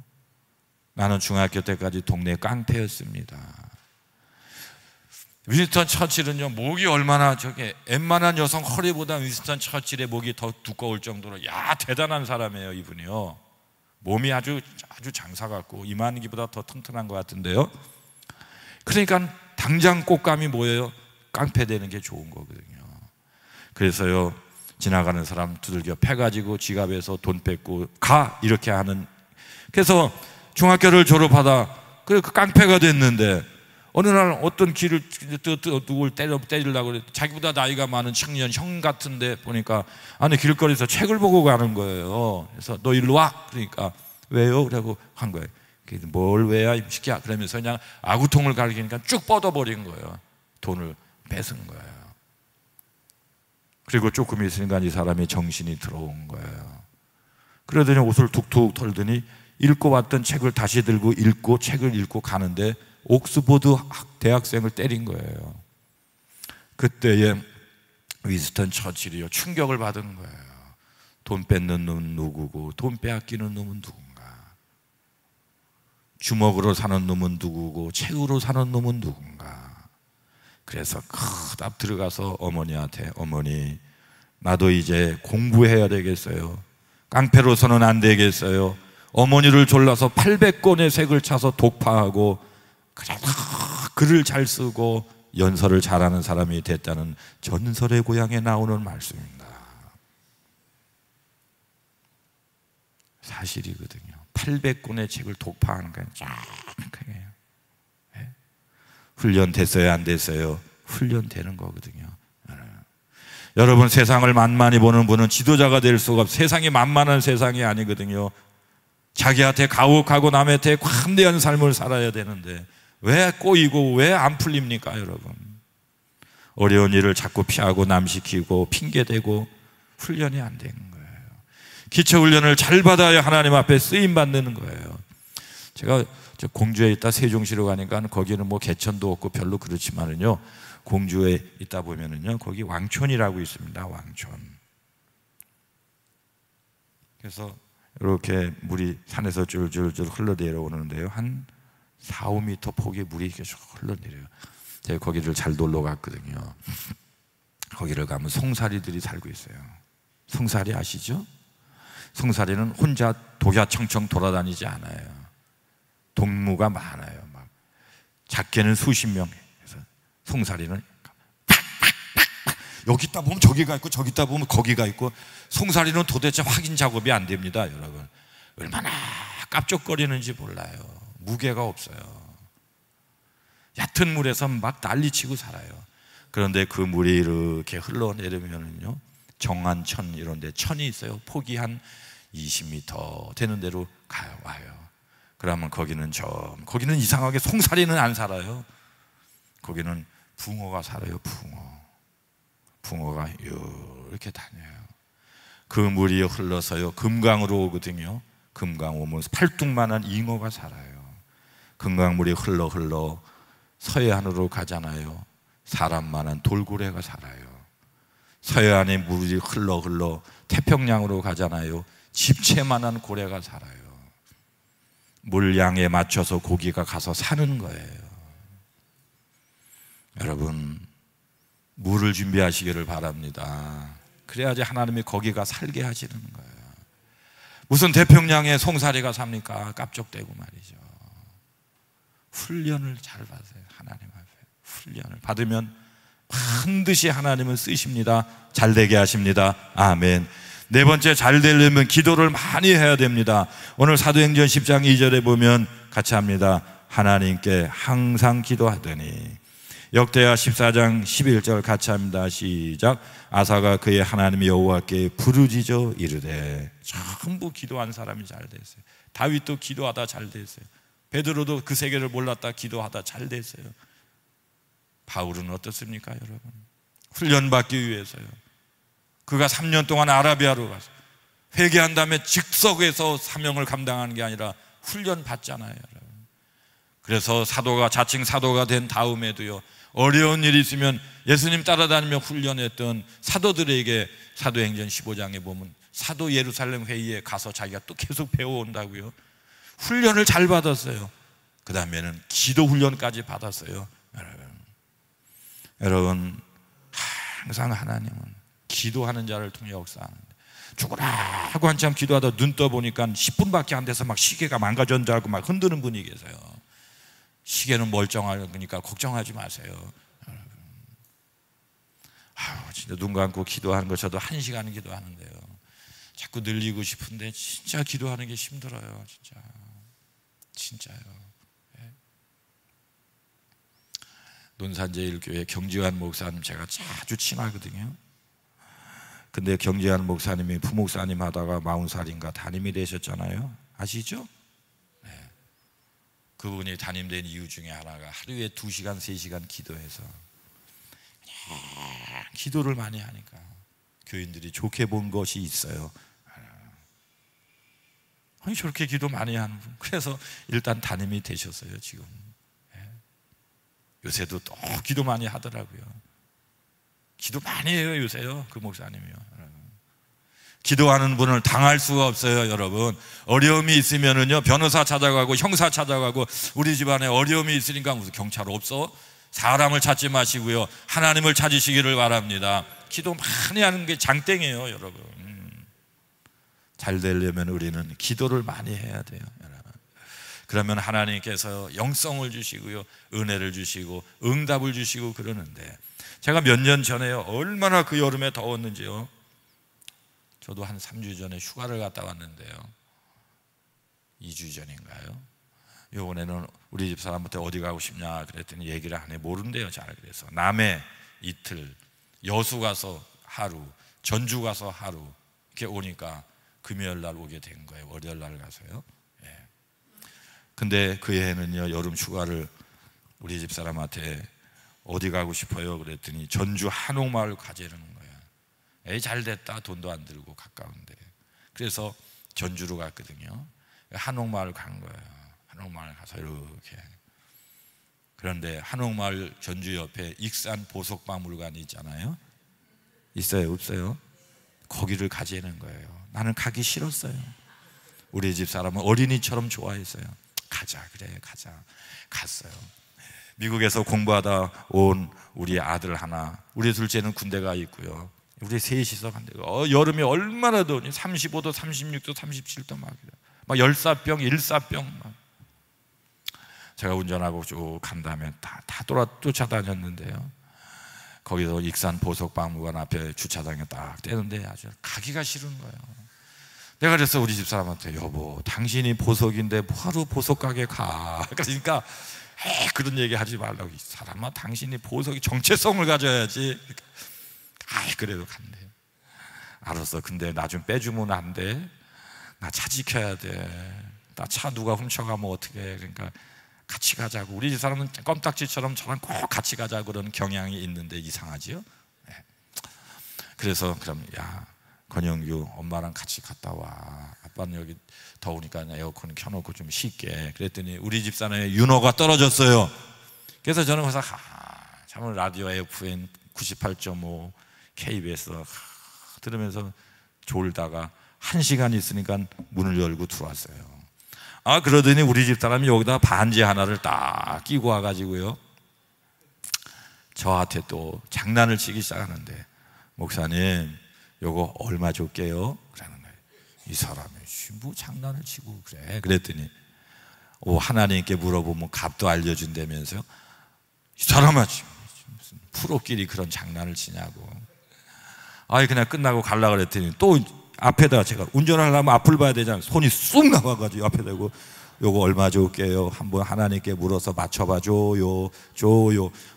나는 중학교 때까지 동네 깡패였습니다. 윈스턴 처칠은요, 목이 얼마나, 저게 웬만한 여성 허리보다 윈스턴 처칠의 목이 더 두꺼울 정도로, 야, 대단한 사람이에요 이분이요. 몸이 아주 장사 같고 이만기보다 더 튼튼한 것 같은데요. 그러니까 당장 꽃감이 뭐예요? 깡패 되는 게 좋은 거거든요. 그래서요, 지나가는 사람 두들겨 패가지고 지갑에서 돈 뺏고 가, 이렇게 하는. 그래서 중학교를 졸업하다 그 깡패가 됐는데, 어느 날 어떤 길을 누굴 때리려고 그래. 자기보다 나이가 많은 청년 형 같은데 보니까 안에 길거리에서 책을 보고 가는 거예요. 그래서 너 일로 와. 그러니까 왜요? 그러고 한 거예요. 뭘 왜야 이 새끼야. 그러면서 그냥 아구통을 가리키니까 쭉 뻗어버린 거예요. 돈을 뺏은 거예요. 그리고 조금 있으니까 이 사람이 정신이 들어온 거예요. 그러더니 옷을 툭툭 털더니 읽고 왔던 책을 다시 들고 읽고 책을 읽고 가는데 옥스퍼드 대학생을 때린 거예요. 그때에 윈스턴 처칠이요, 충격을 받은 거예요. 돈 뺏는 놈은 누구고 돈 빼앗기는 놈은 누군가, 주먹으로 사는 놈은 누구고 책으로 사는 놈은 누군가. 그래서 크답 들어가서 어머니한테, 어머니, 나도 이제 공부해야 되겠어요. 깡패로서는 안 되겠어요. 어머니를 졸라서 800권의 책을 차서 독파하고 그래도 글을 잘 쓰고 연설을 잘하는 사람이 됐다는 전설의 고향에 나오는 말씀입니다. 사실이거든요. 800권의 책을 독파하는 건 짱크게요. 훈련됐어요, 안 됐어요? 훈련되는 거거든요. 여러분, 세상을 만만히 보는 분은 지도자가 될 수가 없어요. 세상이 만만한 세상이 아니거든요. 자기한테 가혹하고 남한테 관대한 삶을 살아야 되는데 왜 꼬이고 왜 안 풀립니까, 여러분? 어려운 일을 자꾸 피하고 남시키고 핑계대고 훈련이 안 되는 거예요. 기초훈련을 잘 받아야 하나님 앞에 쓰임받는 거예요. 제가 공주에 있다 세종시로 가니까 거기는 뭐 개천도 없고 별로 그렇지만은요, 공주에 있다 보면은요, 거기 왕촌이라고 있습니다. 왕촌. 그래서 이렇게 물이 산에서 줄줄줄 흘러내려오는데요, 한 4, 5m 폭의 물이 계속 흘러내려요. 제가 거기를 잘 놀러 갔거든요. 거기를 가면 송사리들이 살고 있어요. 송사리 아시죠? 송사리는 혼자 독야청청 돌아다니지 않아요. 동무가 많아요. 막 작게는 수십 명. 그래서 송사리는 여기 있다 보면 저기가 있고 저기 있다 보면 거기가 있고, 송사리는 도대체 확인 작업이 안 됩니다, 여러분. 얼마나 깝죽거리는지 몰라요. 무게가 없어요. 얕은 물에서 막 난리치고 살아요. 그런데 그 물이 이렇게 흘러내리면은요, 정안천 이런 데 천이 있어요. 폭이 한 20m 되는 데로 와요. 그러면 거기는 이상하게 송사리는 안 살아요. 거기는 붕어가 살아요. 붕어가 이렇게 다녀요. 그 물이 흘러서요, 금강으로 오거든요. 금강 오면 팔뚝만한 잉어가 살아요. 금강물이 흘러 서해안으로 가잖아요. 사람만한 돌고래가 살아요. 서해안의 물이 흘러 태평양으로 가잖아요. 집채만한 고래가 살아요. 물량에 맞춰서 고기가 가서 사는 거예요. 여러분, 물을 준비하시기를 바랍니다. 그래야지 하나님이 거기가 살게 하시는 거예요. 무슨 태평양에 송사리가 삽니까? 깝족대고 말이죠. 훈련을 잘 받으세요. 하나님 앞에 훈련을 받으면 반드시 하나님은 쓰십니다. 잘 되게 하십니다. 아멘. 네 번째, 잘 되려면 기도를 많이 해야 됩니다. 오늘 사도행전 10장 2절에 보면 같이 합니다. 하나님께 항상 기도하더니. 역대하 14장 11절 같이 합니다. 시작. 아사가 그의 하나님 여호와께 부르짖어 이르되. 전부 기도한 사람이 잘 됐어요. 다윗도 기도하다 잘 됐어요. 베드로도 그 세계를 몰랐다 기도하다 잘 됐어요. 바울은 어떻습니까, 여러분? 훈련받기 위해서요. 그가 3년 동안 아라비아로 가서 회개한 다음에 즉석에서 사명을 감당하는 게 아니라 훈련 받잖아요, 여러분. 그래서 자칭 사도가 된 다음에도요, 어려운 일이 있으면 예수님 따라다니며 훈련했던 사도들에게 사도행전 15장에 보면 사도 예루살렘 회의에 가서 자기가 또 계속 배워온다고요. 훈련을 잘 받았어요. 그 다음에는 기도 훈련까지 받았어요. 여러분, 항상 하나님은 기도하는 자를 통해 역사하는데, 죽으라 하고 한참 기도하다 눈 떠보니까 10분밖에 안 돼서 막 시계가 망가졌는 줄 알고 막 흔드는 분이 계세요. 시계는 멀쩡하니까 걱정하지 마세요. 진짜 눈 감고 기도하는 거 저도 1시간 기도하는데요, 자꾸 늘리고 싶은데 진짜 기도하는 게 힘들어요. 진짜요. 네. 논산제일교회 경지환 목사님 제가 아주 친하거든요. 근데 경지환 목사님이 부목사님 하다가 40살인가 담임이 되셨잖아요. 아시죠? 네. 그분이 담임된 이유 중에 하나가 하루에 2시간, 3시간 기도해서 그냥 기도를 많이 하니까 교인들이 좋게 본 것이 있어요. 아니, 저렇게 기도 많이 하는 분. 그래서 일단 담임이 되셨어요, 지금. 네. 요새도 또 기도 많이 하더라고요. 기도 많이 해요, 요새요. 그 목사님이요. 기도하는 분을 당할 수가 없어요, 여러분. 어려움이 있으면은요, 변호사 찾아가고 형사 찾아가고, 우리 집안에 어려움이 있으니까 무슨 경찰 없어? 사람을 찾지 마시고요, 하나님을 찾으시기를 바랍니다. 기도 많이 하는 게 장땡이에요, 여러분. 잘 되려면 우리는 기도를 많이 해야 돼요, 여러분. 그러면 하나님께서 영성을 주시고요, 은혜를 주시고 응답을 주시고 그러는데, 제가 몇 년 전에요, 얼마나 그 여름에 더웠는지요. 저도 한 3주 전에 휴가를 갔다 왔는데요, 2주 전인가요? 요번에는 우리 집 사람한테 어디 가고 싶냐 그랬더니 얘기를 안 해. 모른대요, 잘. 그래서 남해 이틀, 여수 가서 하루, 전주 가서 하루 이렇게 오니까 금요일 날 오게 된 거예요. 월요일 날 가서요. 예. 근데 그 해는요, 여름 휴가를 우리 집 사람한테 어디 가고 싶어요 그랬더니 전주 한옥마을 가자는 거예요. 에이, 잘 됐다. 돈도 안 들고 가까운데. 그래서 전주로 갔거든요. 한옥마을 간 거예요. 한옥마을 가서 이렇게. 그런데 한옥마을 전주 옆에 익산 보석박물관이 있잖아요. 있어요, 없어요? 거기를 가자는 거예요. 나는 가기 싫었어요. 우리 집 사람은 어린이처럼 좋아했어요. 가자, 그래, 가자. 갔어요. 미국에서 공부하다 온 우리 아들 하나, 우리 둘째는 군대가 있고요, 우리 셋이서 간대. 여름이 얼마나 더우니 35도, 36도, 37도 막 열사병, 일사병 막. 제가 운전하고 쭉 간 다음에 다 쫓아다녔는데요, 거기서 익산 보석박물관 앞에 주차장에 딱 떼는데 아주 가기가 싫은 거예요. 내가 그래서 우리 집사람한테 여보 당신이 보석인데 뭐하러 보석 가게 가? 그러니까 그런 얘기 하지 말라고. 이 사람아 당신이 보석이 정체성을 가져야지. 그래도 간대. 알았어. 근데 나 좀 빼주면 안 돼? 나 차 지켜야 돼. 나 차 누가 훔쳐가면 어떡해. 그러니까 같이 가자고. 우리 집 사람은 껌딱지처럼 저랑 꼭 같이 가자 그런 경향이 있는데 이상하지요? 네. 그래서 그럼 야 권영규 엄마랑 같이 갔다 와. 아빠는 여기 더우니까 에어컨 켜놓고 좀 쉴게. 그랬더니 우리 집사람의 윤호가 떨어졌어요. 그래서 저는 그래서 참 라디오 FM 98.5 KBS 들으면서 졸다가 1시간 있으니까 문을 열고 들어왔어요. 그러더니 우리 집사람이 여기다 반지 하나를 딱 끼고 와가지고요 저한테 또 장난을 치기 시작하는데 목사님 요거 얼마 줄게요? 그러는 거예요. 이 사람이 뭐 장난을 치고 그래. 그랬더니 하나님께 물어보면 값도 알려준다면서요. 이 사람아 지금 무슨 프로끼리 그런 장난을 치냐고. 그냥 끝나고 가려고 그랬더니 또 앞에다가 제가 운전하려면 앞을 봐야 되잖아요. 손이 쑥 나와가지고 앞에 대고 요거 얼마 줄게요? 한번 하나님께 물어서 맞춰봐 줘요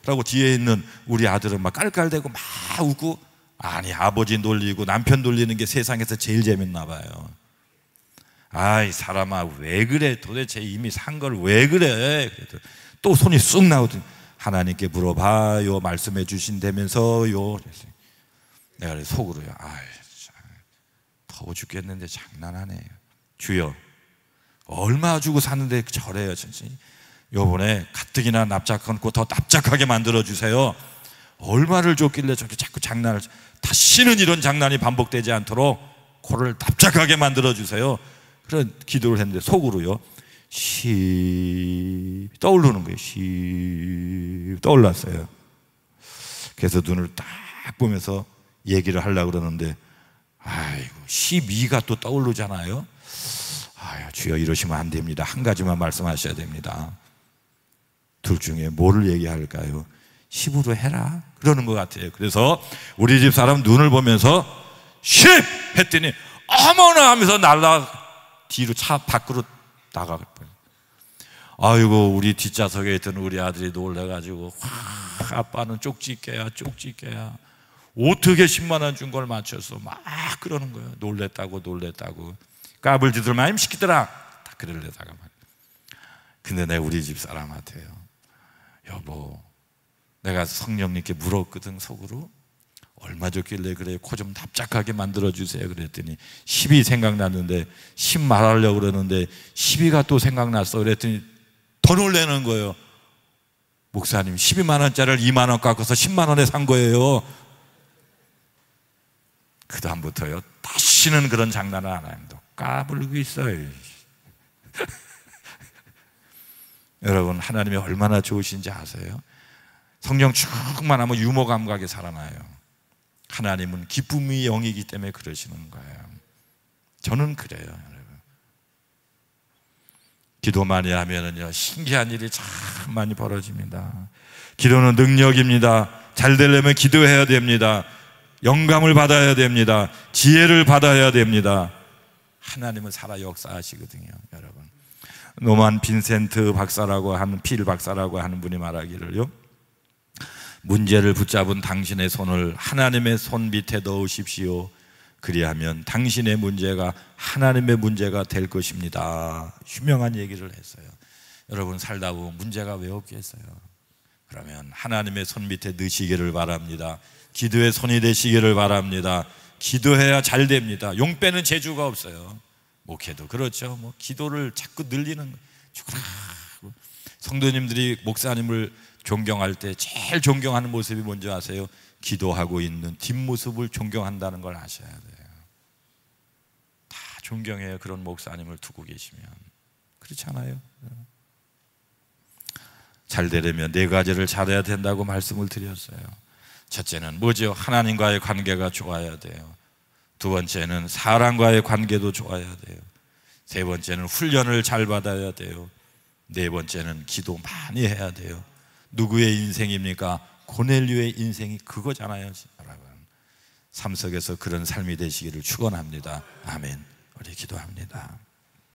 라고 뒤에 있는 우리 아들은 막 깔깔대고 막 웃고 아니 아버지 놀리고 남편 놀리는 게 세상에서 제일 재밌나 봐요. 이 사람아 왜 그래? 도대체 이미 산 걸 왜 그래? 그래도 또 손이 쑥 나오더니 하나님께 물어봐요 말씀해 주신다면서요. 내가 속으로요 더워 죽겠는데 장난하네요. 주여 얼마 주고 사는데 저래요. 요번에 가뜩이나 납작하고 더 납작하게 만들어주세요. 얼마를 줬길래 저렇게 자꾸 장난을. 다시는 이런 장난이 반복되지 않도록 코를 납작하게 만들어주세요. 그런 기도를 했는데 속으로요 떠오르는 거예요. 떠올랐어요. 그래서 눈을 딱 보면서 얘기를 하려고 그러는데 12가 또 떠오르잖아요. 주여 이러시면 안 됩니다. 한 가지만 말씀하셔야 됩니다. 둘 중에 뭐를 얘기할까요? 10으로 해라 그러는 것 같아요. 그래서 우리 집 사람 눈을 보면서 10 했더니 어머나 하면서 뒤로 차 밖으로 나가버려요. 우리 뒷좌석에 있던 우리 아들이 놀래가지고 아빠는 쪽지게야 어떻게 10만 원 준 걸 맞춰서 막 그러는 거예요. 놀랬다고 까불지들 마임 시키더라 다 그러려다가 말이에요. 근데 내가 우리 집 사람한테요 여보 내가 성령님께 물었거든. 속으로 얼마 줬길래 그래 코 좀 납작하게 만들어주세요 그랬더니 10이 생각났는데 10 말하려고 그러는데 12가 또 생각났어. 그랬더니 더 놀라는 거예요. 목사님 12만 원짜리를 2만 원 깎아서 10만 원에 산 거예요. 그 다음부터요 다시는 그런 장난을 안 합니다. 까불고 있어요. 여러분 하나님이 얼마나 좋으신지 아세요? 성령 충만하면 유머 감각이 살아나요. 하나님은 기쁨의 영이기 때문에 그러시는 거예요. 저는 그래요. 여러분 기도 많이 하면은요 신기한 일이 참 많이 벌어집니다. 기도는 능력입니다. 잘 되려면 기도해야 됩니다. 영감을 받아야 됩니다. 지혜를 받아야 됩니다. 하나님은 살아 역사하시거든요. 여러분 노만 빈센트 박사라고 하는 필 박사라고 하는 분이 말하기를요 문제를 붙잡은 당신의 손을 하나님의 손 밑에 넣으십시오. 그리하면 당신의 문제가 하나님의 문제가 될 것입니다. 유명한 얘기를 했어요. 여러분 살다 보면 문제가 왜 없겠어요? 그러면 하나님의 손 밑에 넣으시기를 바랍니다. 기도의 손이 되시기를 바랍니다. 기도해야 잘 됩니다. 용 빼는 재주가 없어요. 목회도 그렇죠. 기도를 자꾸 늘리는 거예요. 성도님들이 목사님을 존경할 때 제일 존경하는 모습이 뭔지 아세요? 기도하고 있는 뒷모습을 존경한다는 걸 아셔야 돼요. 다 존경해요. 그런 목사님을 두고 계시면. 그렇지 않아요? 잘 되려면 4가지를 잘해야 된다고 말씀을 드렸어요. 첫째는 뭐죠? 하나님과의 관계가 좋아야 돼요. 두 번째는 사람과의 관계도 좋아야 돼요. 세 번째는 훈련을 잘 받아야 돼요. 네 번째는 기도 많이 해야 돼요. 누구의 인생입니까? 고넬료의 인생이 그거잖아요. 여러분 삶 속에서 그런 삶이 되시기를 축원합니다. 아멘. 우리 기도합니다.